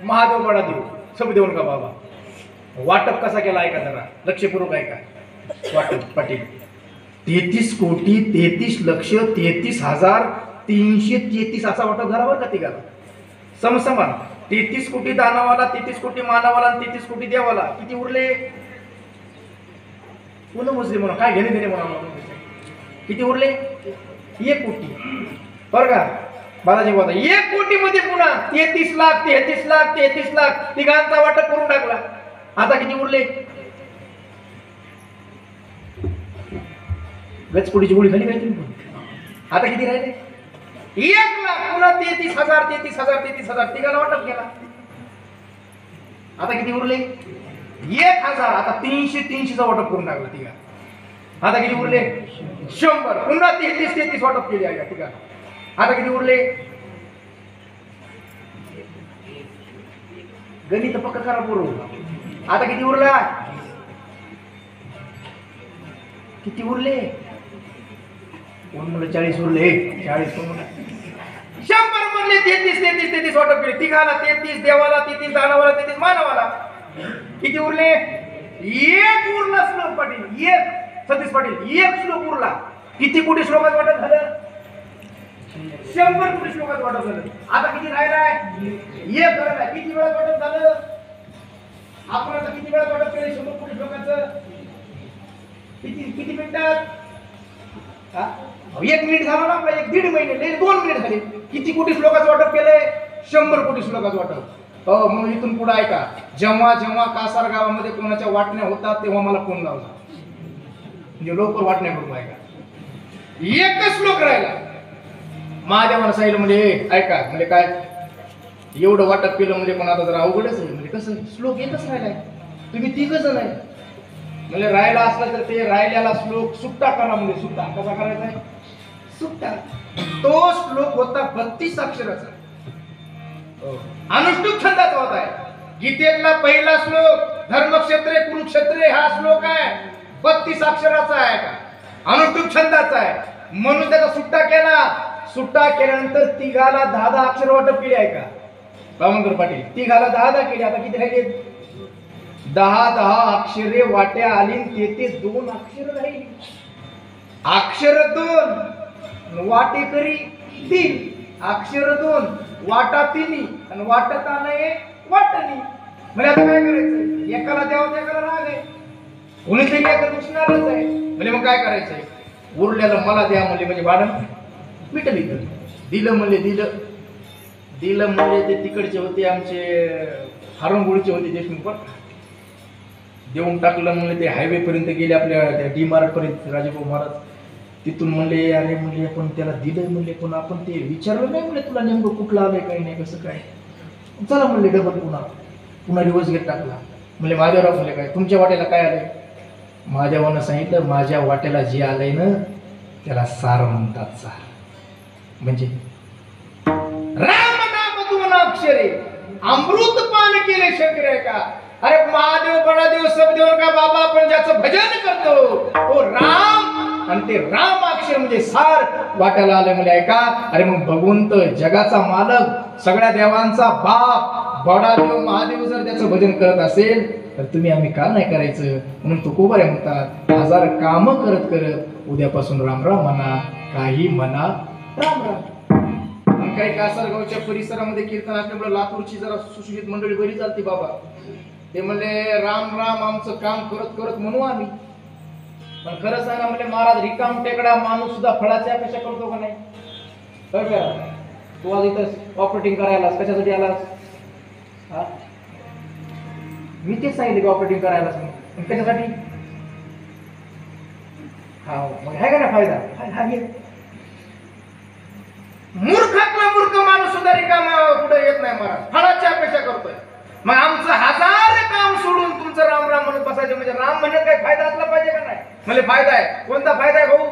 महादेव बडादेव सब देऊन का बाबा. वाटप कसा केला ऐका जरा, लक्षपूर्वक ऐका. वाटप पाटील 33 कोटी 33 लक्ष 33,333 असा वाटप झाला बरं का तिघाला समसमान. 33 कोटी दानवाला, 33 कोटी मानवाला आणि 33 कोटी देवाला. किती उरले? पुन्हा मुस्लिम म्हणून काय घेणे देणे म्हणा. किती उरले? 1 कोटी बरं का बालाजी बाबा. 1 कोटी मध्ये पुन्हा 33 लाख 33 लाख 33 लाख तिघांचा वाटप करून टाकला. आता किती उरले? गचपुडीची गोळी खाली काहीतरी. आता किती राहिले? 1 लाख पुन्हा 33,000 33,000 33,000 तिघाला वाटप केला. आता किती उरले? 1,000. आता 300चा वाटप करून टाकला तिघा. आता किती उरले? 100. पुन्हा 33 वाटप केले आहे तिघा. आता किती उरले? गणित पक्का करा पूर्व. आता किती उरला? किती उरले? कोण म्हणलं 40 उरले? 40 कोण म्हणलं? 100 म्हणले. 33 वाटप केले तिघाला. 33 देवाला, 33 दानवाला, 33 मानवाला. किती उरले? 1 उरला श्लोक पाटील. 1 सतीश पाटील 1 श्लोक उरला. किती कोटी श्लोकात वाटप झालं? 100 कोटी श्लोकात वाटप झालं. आता किती राहिलाय? 1 राहिलाय. किती वेळात वाटप झालं? आपण आता किती वेळात वाटप केलं 100 कोटी श्लोकाचं? किती मिनिटात? हा? अहो, 1 मिनिट झाला ना आपला, 1-1.5 महिने, लय 2 मिनिट झाले. किती कोटी श्लोकाचं वाटप केलंय? 100 कोटी श्लोकाचं वाटप. हो, म्हणून इथून पुढे ऐका, जेव्हा जेव्हा कासार गावामध्ये कोणाच्या वाटण्या होतात तेव्हा मला फोन लावला, म्हणजे लवकर वाटण्या करू. ऐका, एकच श्लोक राहिला. महादेवानं सांगितलं म्हणजे ऐका, म्हणजे काय एवढं वाटप केलं म्हणजे पण आता जरा अवघडच आहे. म्हणजे कसं, श्लोक एकच राहिलाय, तुम्ही 3 जण आहे. म्हणजे राहिला असला तर ते राहिलेला श्लोक सुट्टा करा. म्हणजे सुट्टा कसा करायचा आहे? सुट्टा. तो श्लोक होता 32 अक्षराचा, अनुष्टुप छंदाचा होता. गीतेतला पहिला श्लोक धर्मक्षेत्रे कुरुक्षेत्रे हा श्लोक आहे, 32 अक्षराचा आहे का, अनुष्टुप छंदाचा आहे. म्हणून त्याचा सुट्टा केला. सुट्टा केल्यानंतर तिघाला 10-10 अक्षर वाटप केली आहे का बामनकर पाटील? तिघाला 10-10 केली. आता किती राहिले? 10-10 अक्षरे वाट्या आली, ते 2 अक्षर राहिली. अक्षर 2 वाटेकरी 3, अक्षर 2 वाटा 3 आणि वाटत आलंय वाटणी. म्हणजे आता काय करायचं? एकाला द्यावं एकाला राग आहे, कोणीतरी एका दुसणारच आहे. म्हणजे मग काय करायचंय? उरल्याला मला द्या म्हणले म्हणजे भाडं मिटलं. दिलं म्हणले दिलं म्हणले ते तिकडचे होते आमचे हारंगुळचे होते देशमुख, देऊन टाकलं म्हणले. ते हायवे पर्यंत गेले आपल्या त्या डी मार्ट पर्यंत राजेभाऊ महाराज. तिथून म्हणले अरे म्हणले पण त्याला दिलंय म्हणले, पण आपण ते विचारलं नाही म्हणले तुला नेमकं कुठलं आलंय काही नाही कसं काय. चला म्हणले डबल पुन्हा रिवर्स गेट टाकला. म्हणले महादेवराव म्हणले काय तुमच्या वाट्याला काय आलंय? महादेवानं सांगितलं माझ्या वाट्याला जे आलंय ना त्याला सार म्हणतात. सार म्हणजे राम नाम 2 अक्षरे अमृत पान केले शंकर आहे का? अरे महादेव बडादेव सबदेव का बाबा, आपण ज्याचं भजन करतो तो राम, आणि ते राम अक्षर म्हणजे सार वाट्याला आलं म्हणजे ऐका. अरे मग भगवंत जगाचा मालक सगळ्या देवांचा बाप बडादेव महादेव जर त्याचं भजन करत असेल तर तुम्ही आम्ही का नाही करायचं? म्हणून तुकोबारे म्हणतात 1000 काम करत करत उद्यापासून राम राम म्हणा, काही म्हणा राम राम. काही कासारगावच्या परिसरामध्ये कीर्तन असल्यामुळे लातूरची जरा सुशिक्षित मंडळी बरी चालती बाबा. ते म्हणले राम राम आमचं काम करत करत म्हणू आम्ही. पण खरं सांगा म्हणजे महाराज रिकाम टेकडा माणूस सुद्धा फळाच्या अपेक्षा करतो का नाही? तू आज इथं ऑपरेटिंग करायलास कशासाठी आलास? हा, मी तेच सांगितले की ऑपरेटिंग करायलास कशासाठी? हा मग आहे का ना फायदा? मूर्खातला मूर्ख माणूस सुद्धा रिकामा पुढे येत नाही महाराज, फळाची अपेक्षा करतोय. मग आमचं 1000 काम सोडून तुमचं राम राम म्हणत बसायचं म्हणजे राम म्हणत काय फायदा असला पाहिजे का नाही? म्हणजे फायदा आहे. कोणता फायदा आहे भाऊ?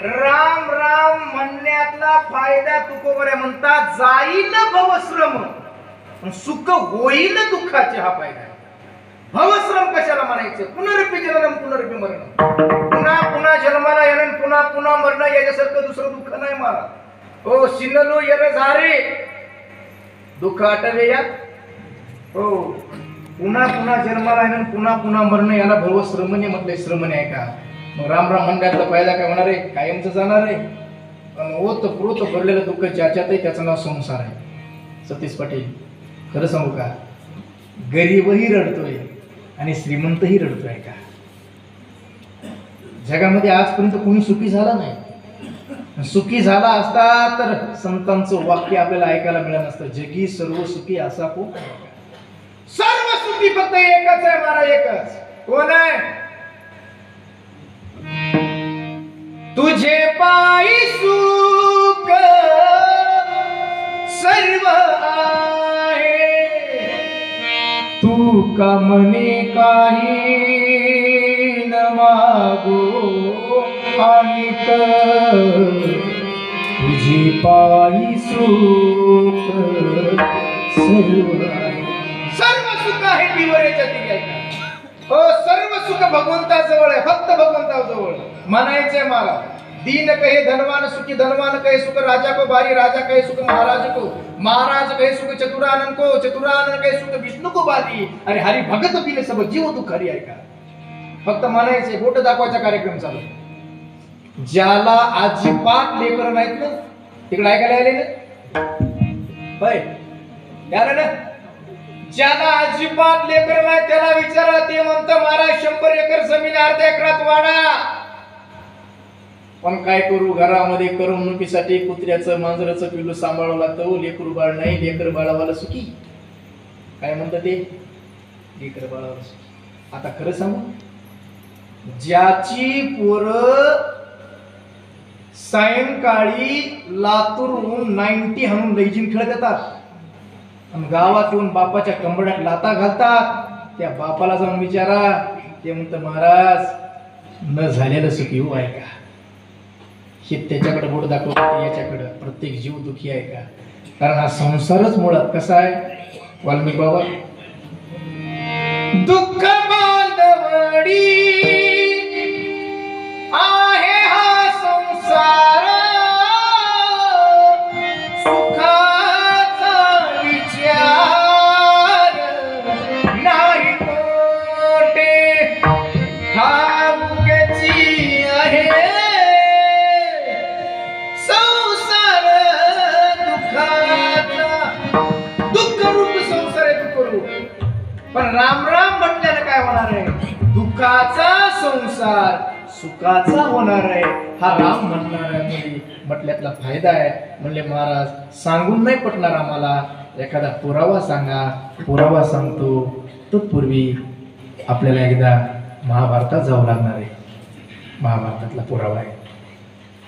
राम राम म्हणण्यातला फायदा तुकोबरे म्हणतात जाईल भवश्रम सुख होईल दुःखाचे, हा फायदा आहे. भवश्रम कशाला म्हणायचं? पुनरपी जननम पुनरपी मरण, पुन्हा पुन्हा जन्माला येणं पुन्हा पुन्हा मरण याच्यासारखं दुसरं दुःख नाही मला. हो शिनलो येर झारे दुःख आटले या. हो पुन्हा पुन्हा जन्माला येणं पुन्हा पुन्हा मरण याला भवश्रमने म्हटलंय. श्रमणे आहे का? मग राम राम म्हणण्याचा फायदा काय होणार आहे? कायमचं जाणार आहे. पण ओत प्रोत भरलेलं दुःख ज्याच्यातही त्याचं नाव संसार आहे. सतीश पाटील खरं सांगू का, गरीबही रडतोय आणि श्रीमंतही रडतोय का? जगामध्ये आजपर्यंत कोणी सुखी झाला नाही. सुखी झाला असता तर संतांचं वाक्य आपल्याला ऐकायला मिळालं नसतं, जगी सर्व सुखी असा कोण? सर्व सुखी फक्त एकच आहे महाराज, एकच. कोण आहे? तुझे पायी सुख सर्व आहे, तू का मने काही न मागो आणिक, तुझे पायी सुख सर्व आहे. सर्व सुख आहे दिवरेच्या दिव्याच्या. हो, सर्व सुख भगवंताजवळ आहे, फक्त भगवंताजवळ. म्हणायचंय मला, दीन कहे धनवान सुखी, धनवान कहे सुख राजा को बारी, राजा कहे सुख महाराज को, महाराज कहे सुख चतुरानन को, चतुरानन कहे सुख विष्णू को बारी. अरे हरी भगत बिन सब जीव दुःख हरी आहे का. फक्त म्हणायचे, बोट दाखवायचा कार्यक्रम चालू. ज्याला अजिबात लेकर नाहीत ना, तिकडे ऐकायला आले ना, होय यार ना, ज्याला अजिबात लेकर नाही त्याला विचारा, ते म्हणतं महाराज 100 एकर जमीन अर्ध्या एकरात वाढा. पण काय करू, घरामध्ये करमणुकीसाठी कुत्र्याचं मांजराचं पिल्लू सांभाळावं लागतं. लेकरू बाळ नाही, लेकर बाळावाला सुखी. काय म्हणतात ते, लेकर बाळावाला सुखी. आता खरं सांगू, ज्याची पोरं सायंकाळी लातूरहून 90 हाणून लैजिम खेळत येतात आणि गावात येऊन बापाच्या कंबड्यात लाता घालतात, त्या बापाला जाऊन विचारा, ते म्हणतं महाराज न झालेलं सुखी हो आहे का. हे त्याच्याकडे बोट दाखवतात, याच्याकडे. प्रत्येक जीव दुखी आहे का. कारण हा संसारच मुळात कसा आहे, वाल्मिक बाबा, दुःख बांधवडी आहे हा संसार, सुखाचा विचार नाही कोटे, ठाऊकची आहे संसार दुःखाचा. दुःख रूप संसार आहे, दुःख रूप. पण राम राम म्हटल्यानं काय होणार आहे, दुःखाचा संसार सुखाचा होणार आहे, हा राम म्हणणार आहे. म्हटल्यातला फायदा आहे. म्हणले महाराज सांगून नाही पटणार आम्हाला, एखादा पुरावा सांगा. पुरावा सांगतो. तत्पूर्वी आपल्याला एकदा महाभारतात जावं लागणार आहे. महाभारतातला पुरावा आहे.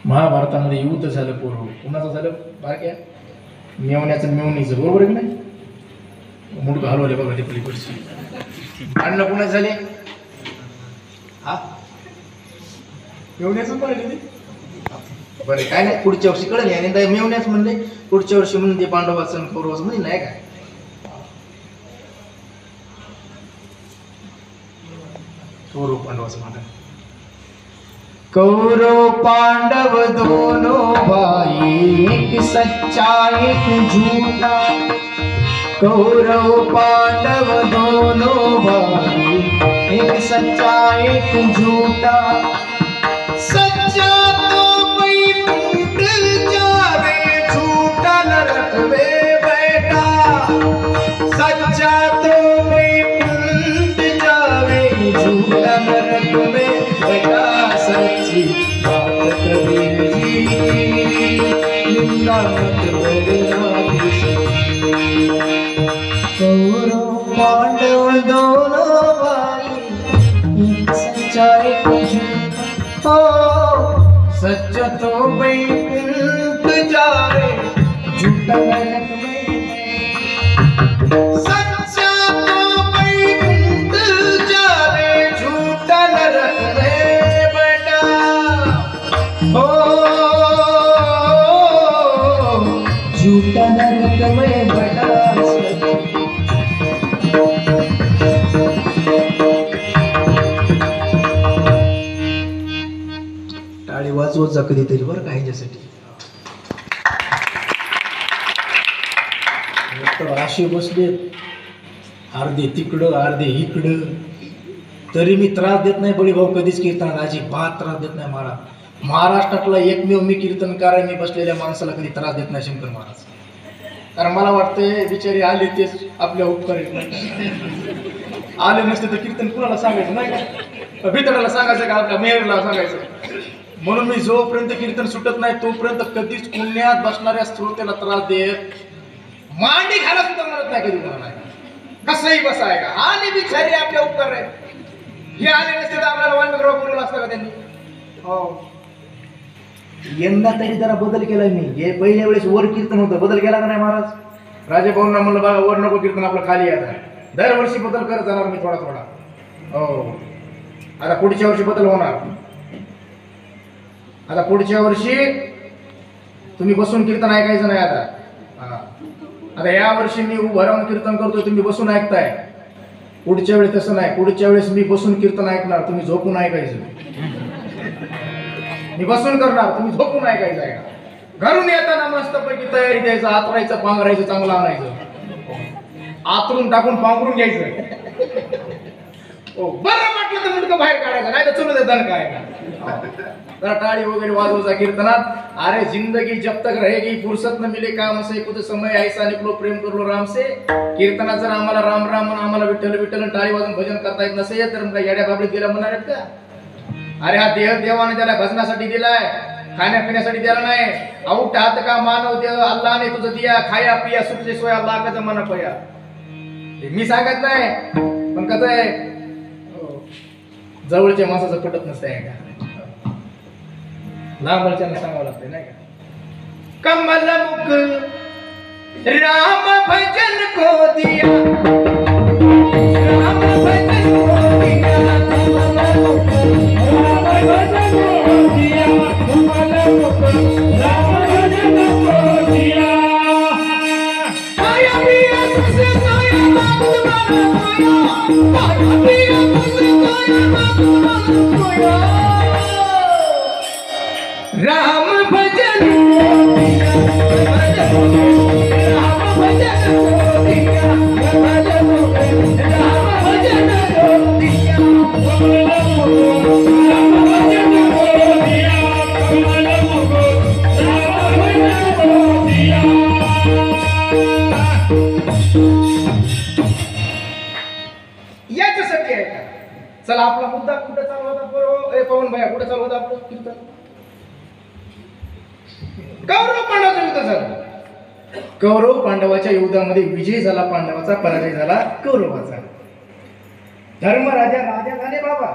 महाभारतामध्ये युद्ध झालं, पूर्व कुणाचं झालं, बारक्या मेवण्याचं, मेवणीचं, बरोबर आहे की नाही. मुंडकं हलवले बघा ते पलीकडची. भांडणं कुणाच झाले, हा मेवण्याचं पण आहे. बरं काय नाही, पुढच्या वर्षी कळलं नाही. आणि मेवण्याच म्हणले पुढच्या वर्षी म्हणून ते पांडवाचं कौरवाचं म्हणजे नाही काय. कौरव पांडवाचं म्हणा. कौरव पांडव दोनों भाई, एक सच्चा एक झूठा. कौरव पांडव दोनों भाई, एक सच्चा एक झूठा. सच्चा तो बैकुंठ जावे, झूठा नरक में बैठा. सच्चा तो बैकुंठ जावे, झूठा नरक में बैठा. सच्ची बात कबीर जी, निंदा मत बोलना किसी. कौरव पांडव दोनों भाई, एक सच्चा एक झूठा. हो सच तो बैकुंठ जावे, झूठा नरक में. सच्चा तो बैकुंठ जावे, झूठा नरक में बैठा. हो झूठा नरक में बैठा. टाळी वाजवत जा कधीतरी बरं का ह्याच्यासाठी. अशी बसले, अर्धे तिकडं अर्धे इकडं, तरी मी त्रास देत नाही. बळीभाऊ कधीच कीर्तनात अजिबात त्रास देत नाही. मला महाराष्ट्रातला एकमेव मी कीर्तनकार आहे, मी बसलेल्या माणसाला कधी त्रास देत नाही शंकर महाराज. कारण मला वाटतंय बिचारी आले तेच आपल्या उपकार आले नसते तर कीर्तन कुणाला सांगायचं नाही का, भितडाला सांगायचं का, आपल्या मेहरला सांगायचं. म्हणून मी जोपर्यंत कीर्तन सुटत नाही तोपर्यंत कधीच पुण्यात बसणाऱ्या श्रोत्याला त्रास देत मांडी घाला सुद्धा म्हणत नाही कधी मला. कसंही बसाय का, आले बिचारी आपल्या उपकार आहेत. हे आले नसते तर आपल्याला वाल्मिकराव बोलवलं असतं का त्यांनी. हो यंदा तरी जरा बदल केलाय मी. हे पहिल्या वेळेस वर कीर्तन होतं, बदल केला का नाही महाराज? राजेभाऊंना म्हणलं बघा वर नको कीर्तन, आपलं खाली आता. दरवर्षी बदल करत जाणार मी थोडा थोडा. हो, आता पुढच्या वर्षी बदल होणार. आता पुढच्या वर्षी तुम्ही बसून कीर्तन ऐकायचं नाही आता. आता या वर्षी मी उभं राहून कीर्तन करतोय, तुम्ही बसून ऐकताय. पुढच्या वेळेस तसं नाही, पुढच्या वेळेस मी बसून कीर्तन ऐकणार, तुम्ही झोपून ऐकायचं. मी बसून करणार, तुम्ही झोपून ऐकायचं आहे. घरून येताना मस्तपैकी तयारी द्यायचं, आतरायचं, पांघरायचं, चांगलं आणायचं, आतरून टाकून पांघरून घ्यायचं. हो, बरं म्हटलं तर मुंडकं बाहेर काढायचं, नाही तर चुन दण काय का. जरा टाळी वगैरे वाजवायचा कीर्तनात. अरे जिंदगी जब तक रहेगी फुर्सत न मिले काम से, कुछ समय ऐसा निकलो प्रेम करलो राम से. कीर्तनात जर आम्हाला राम राम आम्हाला विठ्ठल विठ्ठल टाळी वाजून भजन करता येत नसेल तर मग येड्या बाबडीत गेला म्हणणार आहेत का? अरे हा देह देवाने त्याला भजनासाठी दिलाय, खाण्यापिण्यासाठी दिला नाही. आऊट हात का मानव देह अल्लाहने तुझं दिया, खाया पिया सुखले सोया अल्लाह का जमाना पया. मी सांगत नाही, पण कसं आहे जवळच्या माणसाचं पटत नसतंय का, लांबच्यानं सांगावं लागतंय नाही का. कमल मुख राम भजन को दिया, राम भजन को दिया, कमल मुख राम भजन को दिया, कमल मुख राम भजन को दिया. खाया पिया सुखले सोया बात माना खोया, खाया पिया सुखले सोया बात माना खोया. राम भजन राम भजन याच्यासाठी आहे का? चला आपला मुद्दा कुठे चालू होता बरोबर? पवन भैया कुठे चालू होता आपलं कीर्तन? कौरव पांडवाचं युद्ध झालं. कौरव पांडवाच्या युद्धामध्ये विजय झाला पांडवाचा, पराजय झाला कौरवाचा. धर्मराजा राजा झाले बाबा,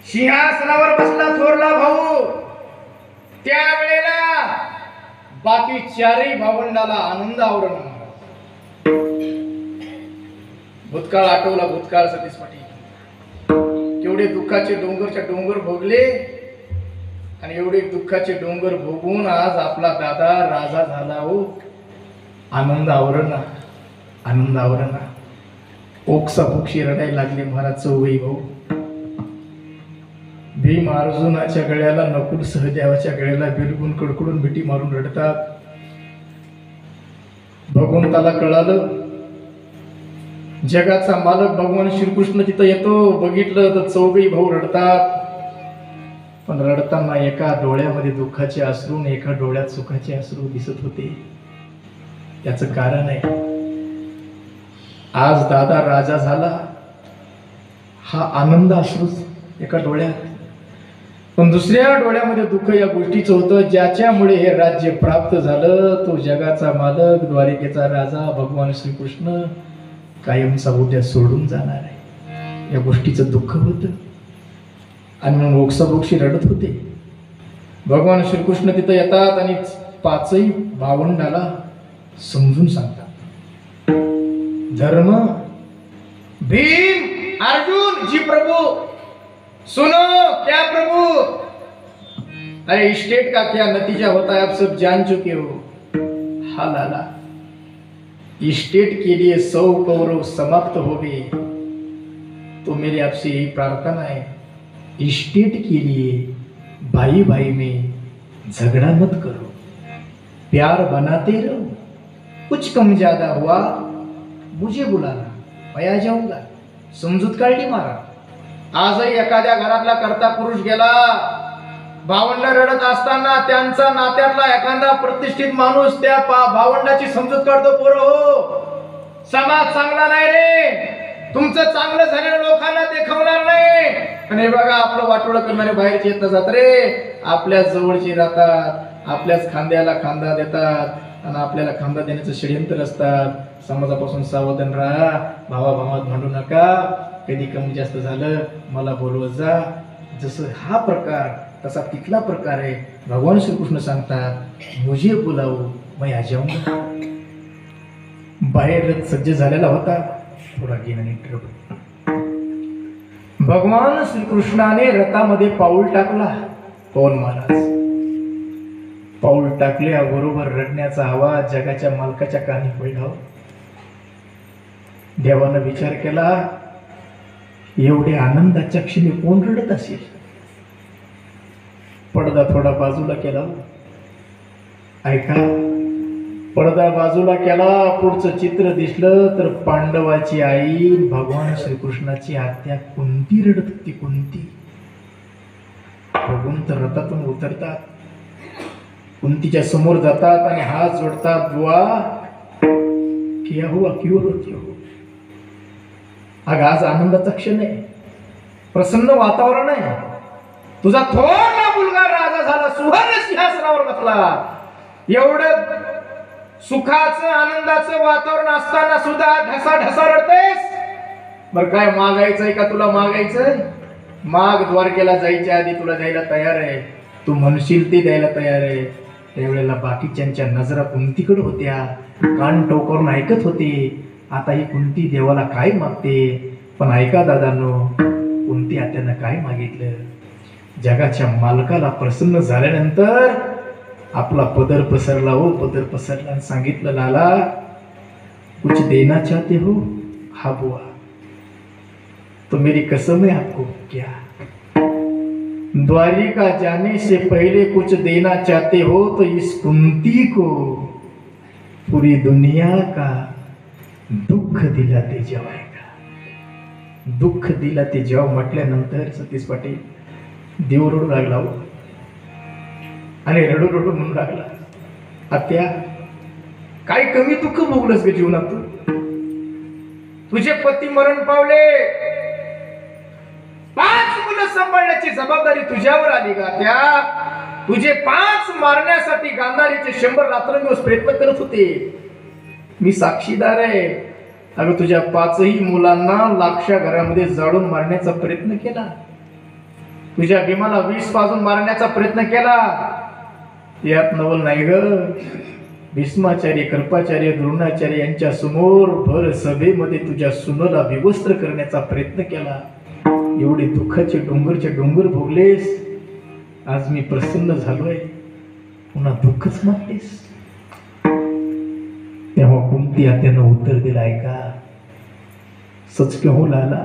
सिंहासनावर बसला थोरला भाऊ. त्यावेळेला बाकी चारही भावंडाला आनंद आवरण. भूतकाळ आठवला, भूतकाळ सतीश पाटील. केवढे दुःखाचे डोंगरच्या डोंगर भोगले आणि एवढे दुःखाचे डोंगर भोगून आज आपला दादा राजा झाला. हो, आनंद आवरणा, आनंद आवरणा. ओक्सा पोक्षी रडायला लागले महाराज चौघई भाऊ. भीम अर्जुनाच्या गळ्याला, नकुल सहदेवाच्या गळ्याला बिलगून कडकडून मिठी मारून रडतात. भगवंताला कळालं जगाचा मालक भगवान श्रीकृष्ण तिथं येतो. बघितलं तर चौघई भाऊ रडतात. पण रडताना एका डोळ्यामध्ये दुःखाचे अश्रू आणि एका डोळ्यात सुखाचे अश्रू दिसत होते. त्याचं कारण आहे, आज दादा राजा झाला हा आनंद अश्रू एका डोळ्यात, पण दुसऱ्या डोळ्यामध्ये दुःख या गोष्टीचं होतं ज्याच्यामुळे हे राज्य प्राप्त झालं. तो जगाचा मालक, द्वारिकेचा राजा भगवान श्रीकृष्ण कायमचा उद्या सोडून जाणार आहे, या गोष्टीचं दुःख होतं. आणि म्हणून ओक्साबोक्षी रडत होते. भगवान श्रीकृष्ण तिथं येतात आणि पाचही भावंडाला समजून सांगतात. धर्म, भीम, अर्जुन, जी प्रभु सुनो, क्या प्रभु, अरे स्टेट का क्या नतीजा होता है आप सब जान चुके हो. हा लाला, स्टेट के लिए 100 कौरव समाप्त हो गए, तो मेरी आपसे यही प्रार्थना है, स्टेट के लिए भाई भाई में झगड़ा मत करो, प्यार बनाते रहो. कुछ कम ज्यादा हुआ मुझे बुलाना, मैं आ जाऊंगा. समजूत काढली मारा. आजही एखाद्या घरातला कर्ता पुरुष गेला, भावंड रडत असताना त्यांचा नात्यातला एखादा प्रतिष्ठित माणूस त्या भावंडाची समजूत काढतो. पोरं हो, समाज चांगला नाही रे, तुमचं चांगलं झालेलं लोकांना देखवणार नाही. आणि बघा आपलं वाटोळं करणारे बाहेरचे येत जात रे, आपल्या जवळची राहतात, आपल्याच खांद्याला खांदा देतात आणि आपल्याला खांदा देण्याचं षडयंत्र असतात. समाजापासून सावधान राहा. भावाभावात भांडू नका. कधी कमी जास्त झालं मला बोलवत जा. जसं हा प्रकार तसा तिथला प्रकार आहे. भगवान श्रीकृष्ण सांगतात मुझे बुलाओ मैं आ जाऊंगा. बाहेर रथ सज्ज झालेला होता. थोडा गेल्याने भगवान श्रीकृष्णाने रथामध्ये पाऊल टाकला. पवन महाराज पाऊल टाकल्याबरोबर रडण्याचा आवाज जगाच्या मालकाच्या कानी पडला. देवानं विचार केला एवढे आनंदाच्या क्षणी कोण रडत असेल. पडदा थोडा बाजूला केला. ऐका, पडदा बाजूला केला. पुढचं चित्र दिसलं तर पांडवाची आई भगवान श्रीकृष्णाची आत्या कुंती रडत होती. कुंती बघून तर रथातून उतरतात. कुंतीच्या समोर जातात आणि हात जोडतात. बुवा किया हुआ, क्यों रोती हो? अगं आज आनंदाचा क्षण आहे, प्रसन्न वातावरण आहे. तुझा थोरला मुलगा राजा झाला, सुवर्ण सिंहासनावर बसला. एवढं सुखाचं आनंदाचं वातावरण असताना सुद्धा ढसा ढसा रडतेस. बरं काय मागायचंय का तुला? मागायचंय माग. द्वारकेला जायच्या आधी तुला द्यायला तयार आहे. तू म्हणशील ते द्यायला तयार आहे. त्यावेळेला बाकीच्यांच्या नजरा कुंतीकडे होत्या. कान टोकावून ऐकत होते. आता ही कुंती देवाला काय मागते. पण ऐका दादांनो, कुंती आत्यानं काय मागितलं? जगाच्या मालकाला प्रसन्न झाल्यानंतर आपला पदर पसरला. हो पदर पसरला आणि सांगितलं लाला कुछ देना चाहते हो? हा बुआ तो मेरी कसम है आपको. क्या द्वारिका जाने से पहले कुछ देना चाहते हो तो इस कुंती को पूरी दुनिया का दुःख दिलाते जेवायका. दुःख दिलाते जेव म्हटल्यानंतर सतीश पाटील देव रडू लागला. आणि रडू रडू म्हणू लागला आत्या काय कमी दुःख भोगलंस ग जीवनात? तुझे पती मरण पावले, 5 मुलं सांभाळण्याची जबाबदारी तुझ्यावर आली का त्या? तुझे 5 मारण्यासाठी गांधारीचे 100 रात्रंदिवस प्रयत्न करत होते. मी साक्षीदार आहे. अगं तुझ्या 5ही मुलांना लाक्षा घरामध्ये जाळून मारण्याचा प्रयत्न केला. तुझ्या भीमाला 20 पाजून मारण्याचा प्रयत्न केला. यात नवल नाही ग. भीष्माचार्य, कृपाचार्य, द्रोणाचार्य यांच्या समोर भर सभेमध्ये तुझ्या सुनेला विवस्त्र करण्याचा प्रयत्न केला. एवढे दुःखाचे डोंगरचे डोंगर भोगलेस. आज मी प्रसन्न झालोय, पुन्हा दुःखच मागतेस. तेव्हा कुंती आत्यानं उत्तर दिलं ऐका, सच कहो लाला,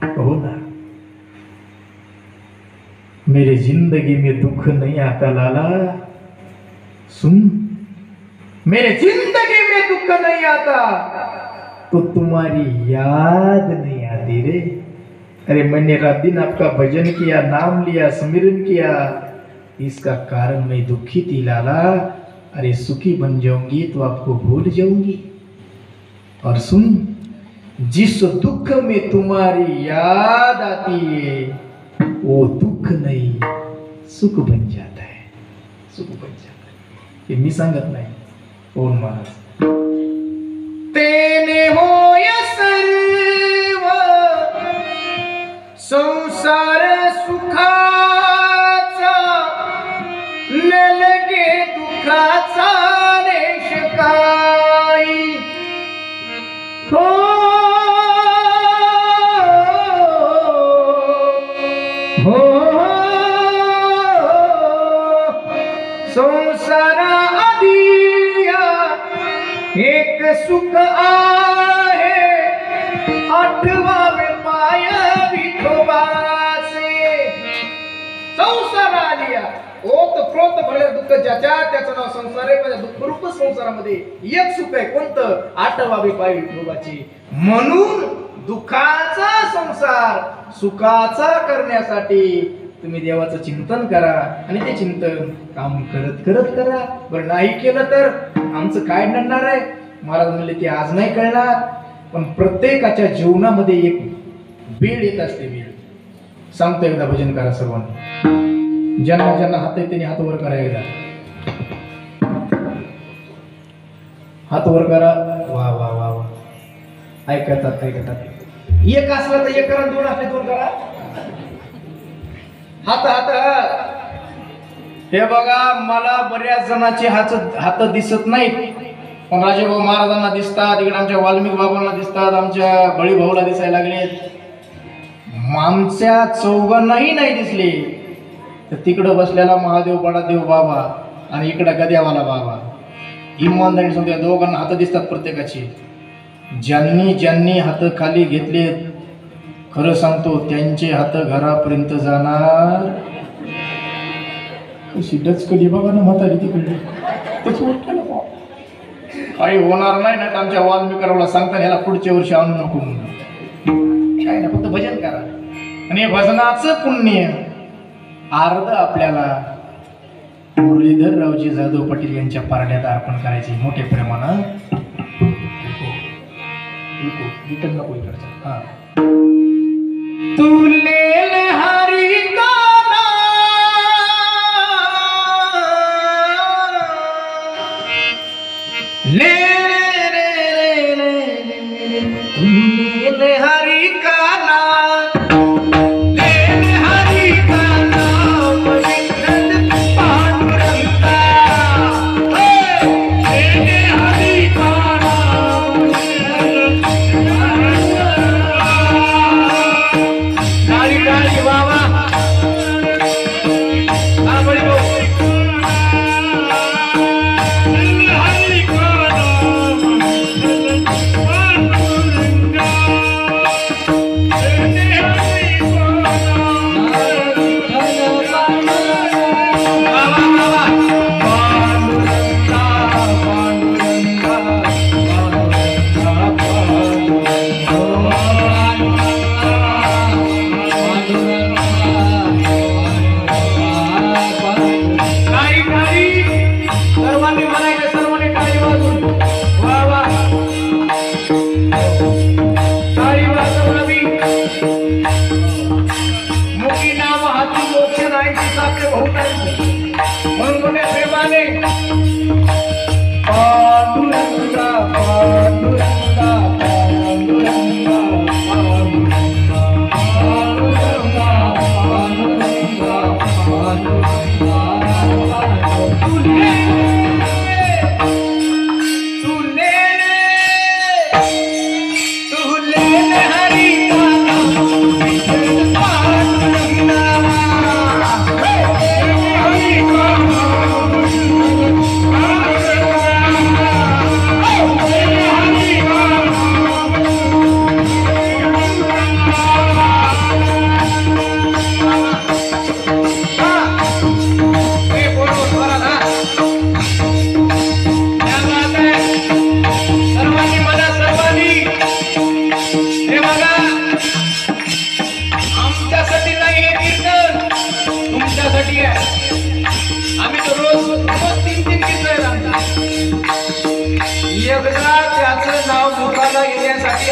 कहो ना. मेरे जिंदगी में दुख नहीं आता लाला. सुन, मेरे जिंदगी में दुख नहीं आता तो तुम्हारी याद नहीं आती रे. अरे मैंने रात दिन आपका भजन किया, नाम लिया, स्मरण किया, इसका कारण मैं दुखी थी लाला. अरे सुखी बन जाऊंगी तो आपको भूल जाऊंगी. और सुन, जिस दुख में तुम्हारी याद आती है वो दुख नहीं सुख बन जाता है. सुख बन जाता है. हे मी सांगत नाही, ओम महाराज. तेने होय सर्व संसार सुखाचा, न लगे दुखाचा रेष काही. हो संसारा आदिया एक सुख आहे, आठवावे पाय विठोबाचे. संसार आलिया ओत प्रोत भरले दुःख ज्याच्या त्याचं नाव संसार आहे. म्हणजे दुःखरूप संसारामध्ये एक सुख आहे, कोणतं? आठवावे पाय विठोबाचे. म्हणून दुःखाचा संसार सुखाचा करण्यासाठी तुम्ही देवाचं चिंतन करा. आणि ते चिंतन काम करत करत करा. बरं नाही केलं तर आमचं काय नडणार आहे? महाराज म्हणले ते आज नाही कळणार, पण प्रत्येकाच्या जीवनामध्ये एक वेळ येत असते. वेळ सांगतो एकदा भजन करा सर्वांनी. ज्यांना ज्यांना हात आहे त्यांनी हात वर करा. एकदा हात वर करा. वा वा वा वा. ऐकतात ऐकतात. एक असला तर एक करा, 2 असले 2 करा. हात हात हे बघा, मला बऱ्याच जणांचे हात दिसत नाहीत, पण राजेभाऊ महाराजांना दिसतात, इकडे आमच्या वाल्मिक बाबांना दिसतात, आमच्या बळी भाऊला दिसायला लागलेत. आमच्या चौघांनाही नाही दिसले तर तिकडं बसलेला महादेव बडादेव बाबा आणि इकडं गद्यावाला बाबा, इमानदारी सांगतो, या दोघांना हात दिसतात प्रत्येकाचे. ज्यांनी ज्यांनी हात खाली घेतले, खरं सांगतो त्यांचे हात घरापर्यंत जाणार. कशी डचकली बघा ना म्हातारी तिकडे. काही होणार नाही ना, आमच्या वाल्मिकाराला सांगता ह्याला पुढच्या वर्षी आणू नको म्हणून. काय ना, फक्त भजन करा आणि भजनाचं पुण्य अर्ध आपल्याला मुरलीधररावजी जाधव पाटील यांच्या पारड्यात अर्पण करायचे मोठ्या प्रमाणात. रिटर्न नको इकडचा. हा, तू लेल हरी गाना ले रे रे तू लेल हरी गाना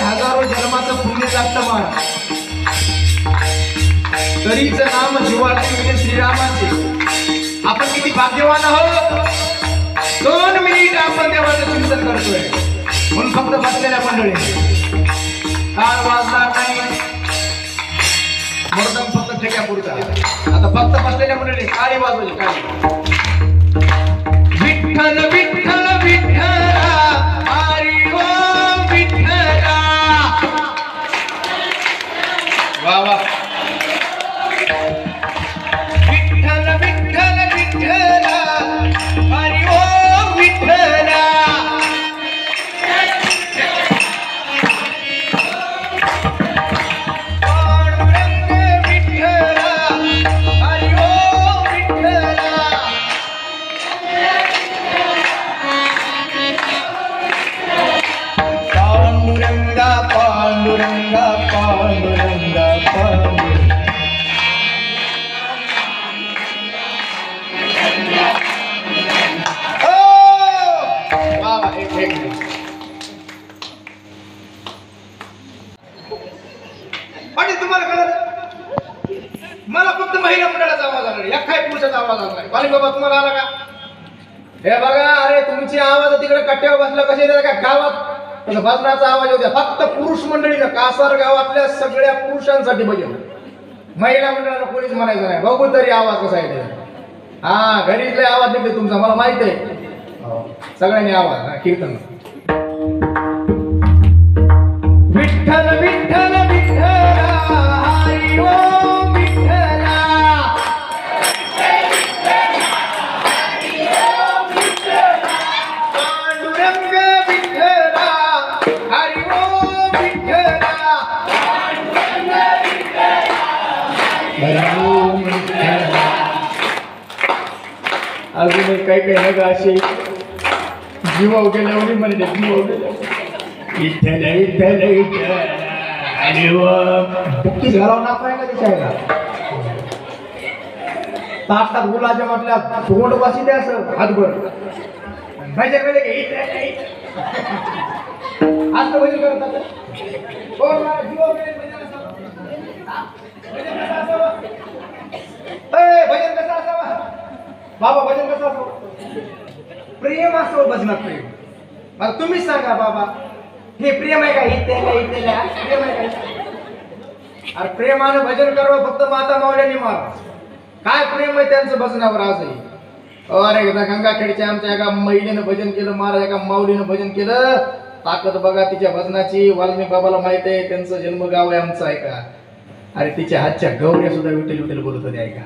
हजारो जन्माचं पुण्य लागतं महाराज. तरीच नाम जिव्हाळ्याचे श्रीरामाचे. आपण किती भाग्यवान आहोत. 2 मिनिट आपण देवाचं चिंतन करतोय म्हणून फक्त बसलेल्या मंडळी काळ वाजणार नाही, मर्दम फक्त ठेक्या पुरता. आता फक्त बसलेल्या मंडळी काळी वाजवली. काळी विठ्ठल विठ्ठल विठ्ठला हरी ओम विठ्ठला. वा वा. विठ्ठल विठ्ठल विठ्ठला हरी ओम विठ्ठला. पांडुरंग विठ्ठला हरी ओम विठ्ठला. पांडुरंगा पांडुरंगा पांडुरंगा पांडुरंगा. आणि तुम्हाला कळलं, मला फक्त महिला मंडळाचा आवाज आला, या काय पुरुषाचा आवाज आला नाही. बाली बाबा तुम्हाला आला का? हे बघा, अरे तुमची आवाज तिकडे कट्ट्यावर बसला कसे का गावात भजनाचा आवाज येऊ द्या. फक्त पुरुष मंडळीनं कासार गावातल्या सगळ्या पुरुषांसाठी भजन. महिला मंडळाला कोणीच म्हणायचं नाही. बघू तरी आवाज कसा आहे. हा घरीच लय आवाज देते तुमचा मला माहित आहे. सगळ्यांनी आवाज. कीर्तन. विठ्ठल विठ्ठल विठ्ठल हरी ओम विठ्ठला. पांडुरंग विठ्ठला हरी ओम विठ्ठला. अजून काही काही नका असे जीवाव गेल्यावर म्हणजे जीवाव गेल्या. विठ्ठल विठ्ठल विठ्ठल हरी ओम. बुक्की घालावं ना पाहिजे का तिच्या आहे का ताटात गुलाच्या म्हटल्या तोंड बसी द्या असं हातभर भाज्या केले आज तर भजन करतात. भजन कसं असावं बाबा? भजन कसं असावं? प्रेम असो भजनात प्रेम. मला तुम्हीच सांगा बाबा हे प्रेम आहे का? इथे प्रेम आहे का? अरे प्रेमानं भजन करावं फक्त माता मावल्याने मार. काय प्रेम आहे त्यांचं भजनावर आजही. अरे एकदा गंगाखेडच्या आमच्या एका महिलेनं भजन केलं महाराज, एका माऊलीनं भजन केलं. ताकद बघा तिच्या भजनाची. वाल्मिक बाबाला माहित आहे त्यांचं जन्मगाव आहे आमचं ऐका. अरे तिच्या हातच्या गौऱ्या सुद्धा विठ्ठल विठ्ठल बोलत होते ऐका.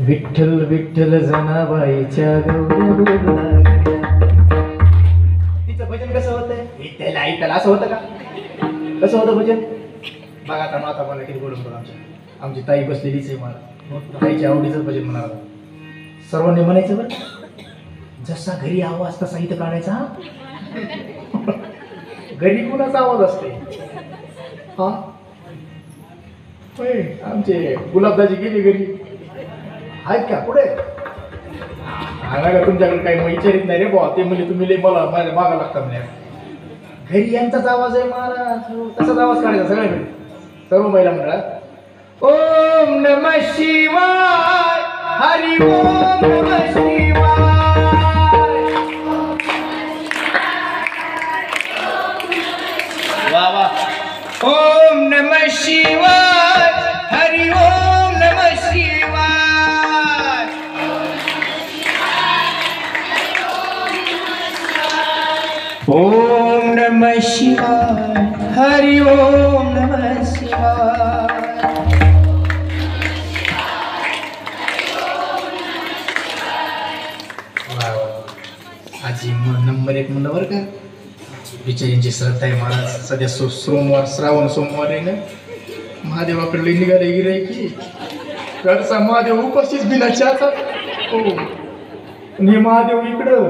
विठ्ठल विठ्ठल जनाबाईच्या गौऱ्या बोलू लागल्या. तिचं भजन कसं होतंय? विठ्ठल ऐकायला असं होतं का? कसं होतं भजन? बघा आता माता मला किती बोलून बोला. आमची ताई बसलेलीच आहे. मला ताईच्या आवडीचं भजन म्हणाला. सर्वांनी म्हणायचं बरं जसा घरी आवाज तसा इथं काढायचा. घरी कुणाचा आवाज असते? हा आमचे गुलाबदाजी गेली घरी आहेत का? पुढे तुमच्याकडे काही विचारित नाही रे बुवा. ते म्हणजे तुम्ही लय मला माझ्या मागा लागता म्हणजे. घरी यांचाच आवाज आहे महाराज. तसाच आवाज काढायचा सगळ्याकडे सर्व महिला मंडळात. ओम नमः शिवाय हरी ओम नमः शिवाय. वा वा. ओम नमः शिवाय हरी ओम नमः शिवाय. ओम नमः शिवाय हरि ओम नमः शिवाय. आजी नंबर 1 म्हणलं बरं का. बिचारींची श्रद्धा आहे महाराज. सध्या सोमवार श्रावण सोमवार आहे ना. महादेवाकडे निघाले गिरायकी. घरचा महादेव उपस्थित बिनाच्याचा. हो हे महादेव इकडं.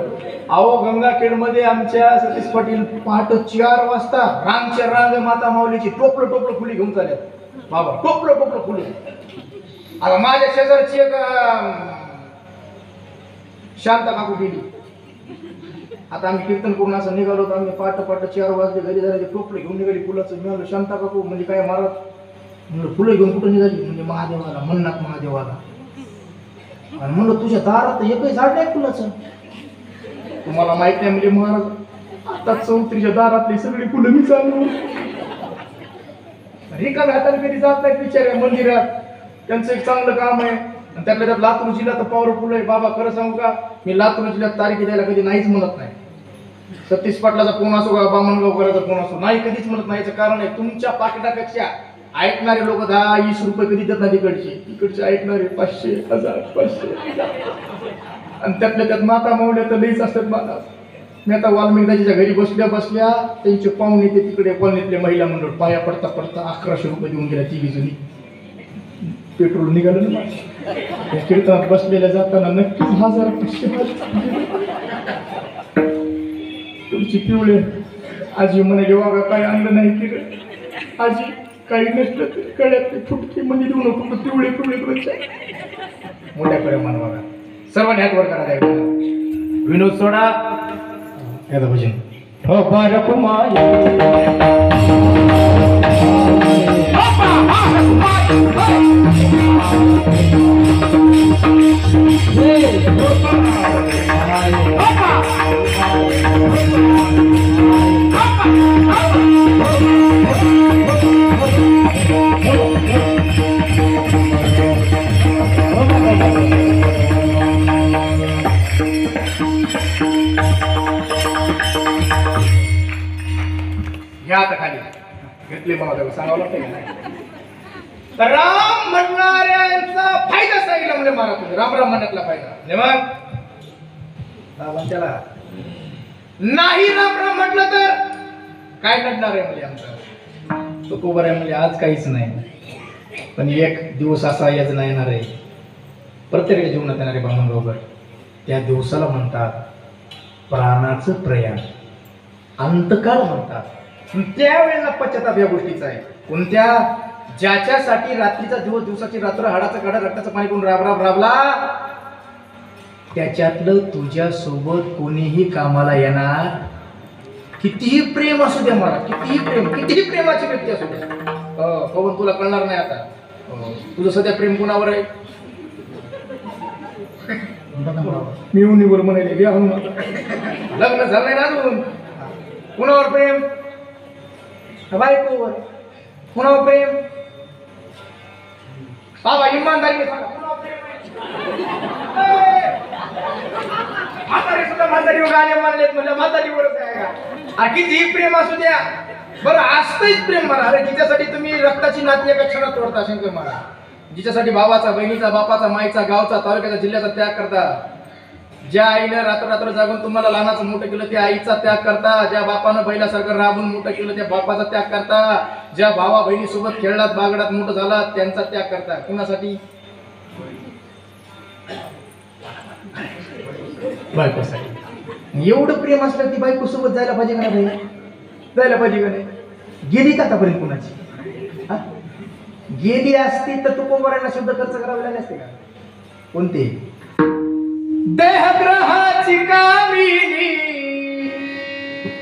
अहो गंगाखेड मध्ये आमच्या सतीश पाटील पहाटे 4 वाजता रांगच्या रांग माता माऊलीची टोपलं फुली घेऊन चालल्यात बाबा. टोपलं फुली. आता माझ्या शेजारची एक शांता काकू गेली. आता आम्ही कीर्तन करून असं निघालो तर आम्ही पहाटे 4 वाजले घरी जायचे. टोपले घेऊन निघाली फुलाचं. मी म्हणलो शांता काकू म्हणजे काय महाराज? म्हणलं फुलं घेऊन कुठं निघाली? म्हणजे महादेवाला म्हणणार महादेवाला. आणि म्हणलं तुझ्या दारात एकही झाड नाही फुलाचं. तुम्हाला माहित नाही म्हणजे महाराज आता चौत्रीच्या दारातली सगळी फुलं मी चालू रिकाम्या हाताने कधी जात नाहीत बिचाऱ्या मंदिरात. त्यांचं एक चांगलं काम आहे. आणि त्यातल्या त्यात लातूर जिल्हा तर पॉवरफुल आहे बाबा. खरं सांगू का मी लातूर जिल्ह्यात तारीख द्यायला कधी नाहीच म्हणत नाही. सतीश पाटलाचा फोन असो का बामणगावकराचा फोन असो नाही कधीच म्हणत नाही. याचं कारण आहे तुमच्या पाकिटापेक्षा ऐकणारे लोक 10-20 रुपये कधी देत नाही. तिकडचे ऐकणारे 500, 1000, 500. आणि त्यातल्या त्यात माता मावल्या तर लईच असतात माता. मी आता वाल्मिकदाजीच्या घरी बसल्या त्यांचे पाहुणे ते तिकडे कॉलनीतले महिला मंडळ पाया पडता 1100 रुपये देऊन गेल्या. 3 जणी. पेट्रोल निघालं ना. कीर्तनात बसलेल्या जाताना नक्कीच 1500 तुमची पिवळे. आजी म्हणाली वागा काय आणलं नाही की आजी काही नसलं तरी कळ्यात फुटकी म्हणजे देऊ नको. पिवळे मोठ्या प्रेमान वागा. सर्वांनी हात वर करा. विनोद सोडा यादा भजन. हो बारक माय घ्या आता खाली घेतले मला सांगावं लागतं का? तर राम म्हणणाऱ्यांचा फायदा सांगितला म्हणजे मला तुम्ही राम राम म्हणण्यातला फायदा मग त्याला नाही राम राम म्हटलं तर काय घडणार आहे म्हणजे आमचं तो कोबर आहे म्हणजे आज काहीच नाही पण एक दिवस असा याच नाही येणार आहे प्रत्येक जीवनात येणारे बामणगावकर त्या दिवसाला म्हणतात प्राणाचं प्रयाण अंतकाळ म्हणतात त्यावेळेला पश्चाताप या गोष्टीचा आहे कोणत्या ज्याच्यासाठी रात्रीचा दिवस दिवसाची रात्र हाडाचा काढा रक्ताचं पाणी करून राब राबला त्याच्यातलं तुझ्या सोबत कोणीही कामाला येणार कितीही प्रेम असू द्या मला कितीही प्रेमाची व्यक्ती असू द्या पवन तुला कळणार नाही आता तुझं सध्या प्रेम कोणावर आहे मी उन्हीवर म्हणाले लग्न झालंय ना अजून कुणावर प्रेम बायकोवर कुणावर प्रेम बाबा इमानदारीने सांगा म्हातारी सुद्धा म्हातारीवर गाणे मानलेत म्हणजे म्हातारीवरच आहे का कितीही प्रेम असू द्या बरं असतंच प्रेम म्हणा अरे जिच्यासाठी तुम्ही रक्ताची नाती एका क्षणात तोडता शंकर महाराज जिच्यासाठी भावाचा बहिणीचा बापाचा माईचा गावचा तालुक्याचा जिल्ह्याचा त्याग करता ज्या आईनं रात्र जागून तुम्हाला लहानाचं मोठं केलं त्या आईचा त्याग करता ज्या बापानं बैलासारखं राबून मोठं केलं त्या बापाचा त्याग करता ज्या भावा बहिणीसोबत खेळलात बागडात मोठं झाला त्यांचा त्याग करता कुणासाठी बायकोसाठी एवढं प्रेम असलं ती बायको सोबत जायला पाहिजे का नाही जायला पाहिजे का नाही गेली का आतापर्यंत कुणाची गेली असती तर तू कोंबड्यांना शब्द खर्च करावे लागले असते का कोणते देहग्रहाची कामिनी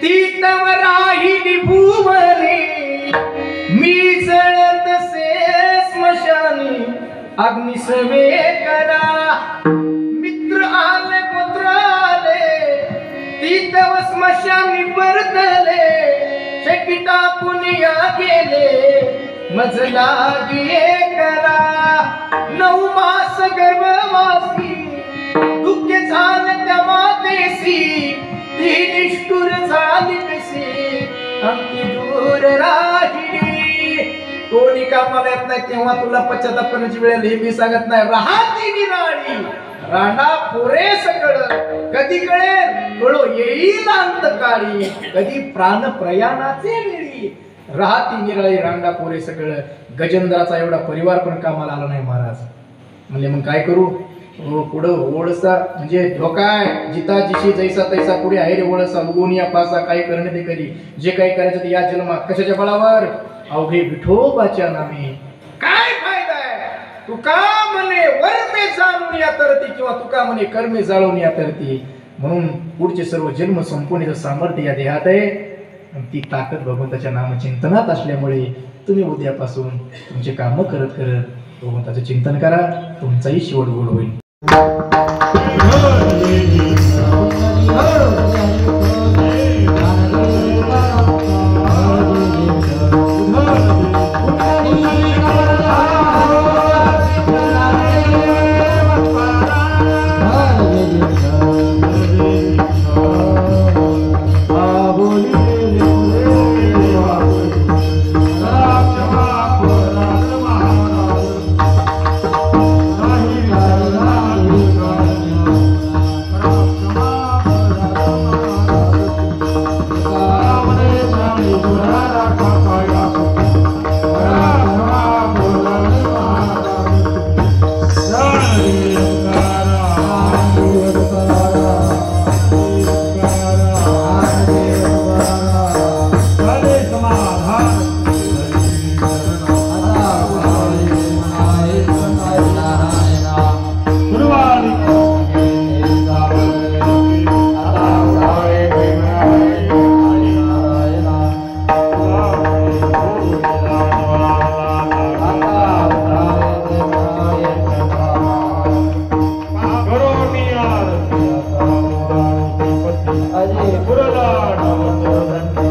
ती तव राहिली भुवनी मी जळत से स्मशानी अग्निसवे करा मित्र आले पुत्र आले ती तव स्मशानी परतले शेकिटा पुनिया गेले मजला गिये करा 9 मास गर्भवासी दुःख झालं त्या मातेसी ती निष्ठुर झाली कशी आमची दूर राहिली कोणी कामाला येत नाही तेव्हा तुला पश्चाताप करण्याची वेळ आली मी सांगत नाही राहती निराळी रांडा पुरे सकळ कधी कळेल कळो येईल अंतकाळी कधी प्राण प्रयाणाचे वेळी राहती निराळी रांडा पुरे सकळ गजेंद्राचा एवढा परिवार पण कामाला आला नाही महाराज म्हणजे मग काय करू पुढं ओळसा म्हणजे धोकाय जिता जिशी जैसा तैसा पुढे आहे रे ओळसा उगोनिया पासा काय करणे ते करी जे काही करायचं ते या जन्मात कशाच्या बळावर अवघे विठोबाच्या नामे काय फायदा आहे तू का म्हणे वर्मे जाणून या तरती किंवा तू का म्हणे कर्मे जाळून या तरती म्हणून पुढचे सर्व जन्म संपवण्याचं सामर्थ्य या देहात आहे ती ताकद भगवंताच्या नामचिंतनात असल्यामुळे तुम्ही उद्यापासून तुमचे काम करत करत भगवंताचं चिंतन करा तुमचाही शेवट गोड होईल अजय पुरला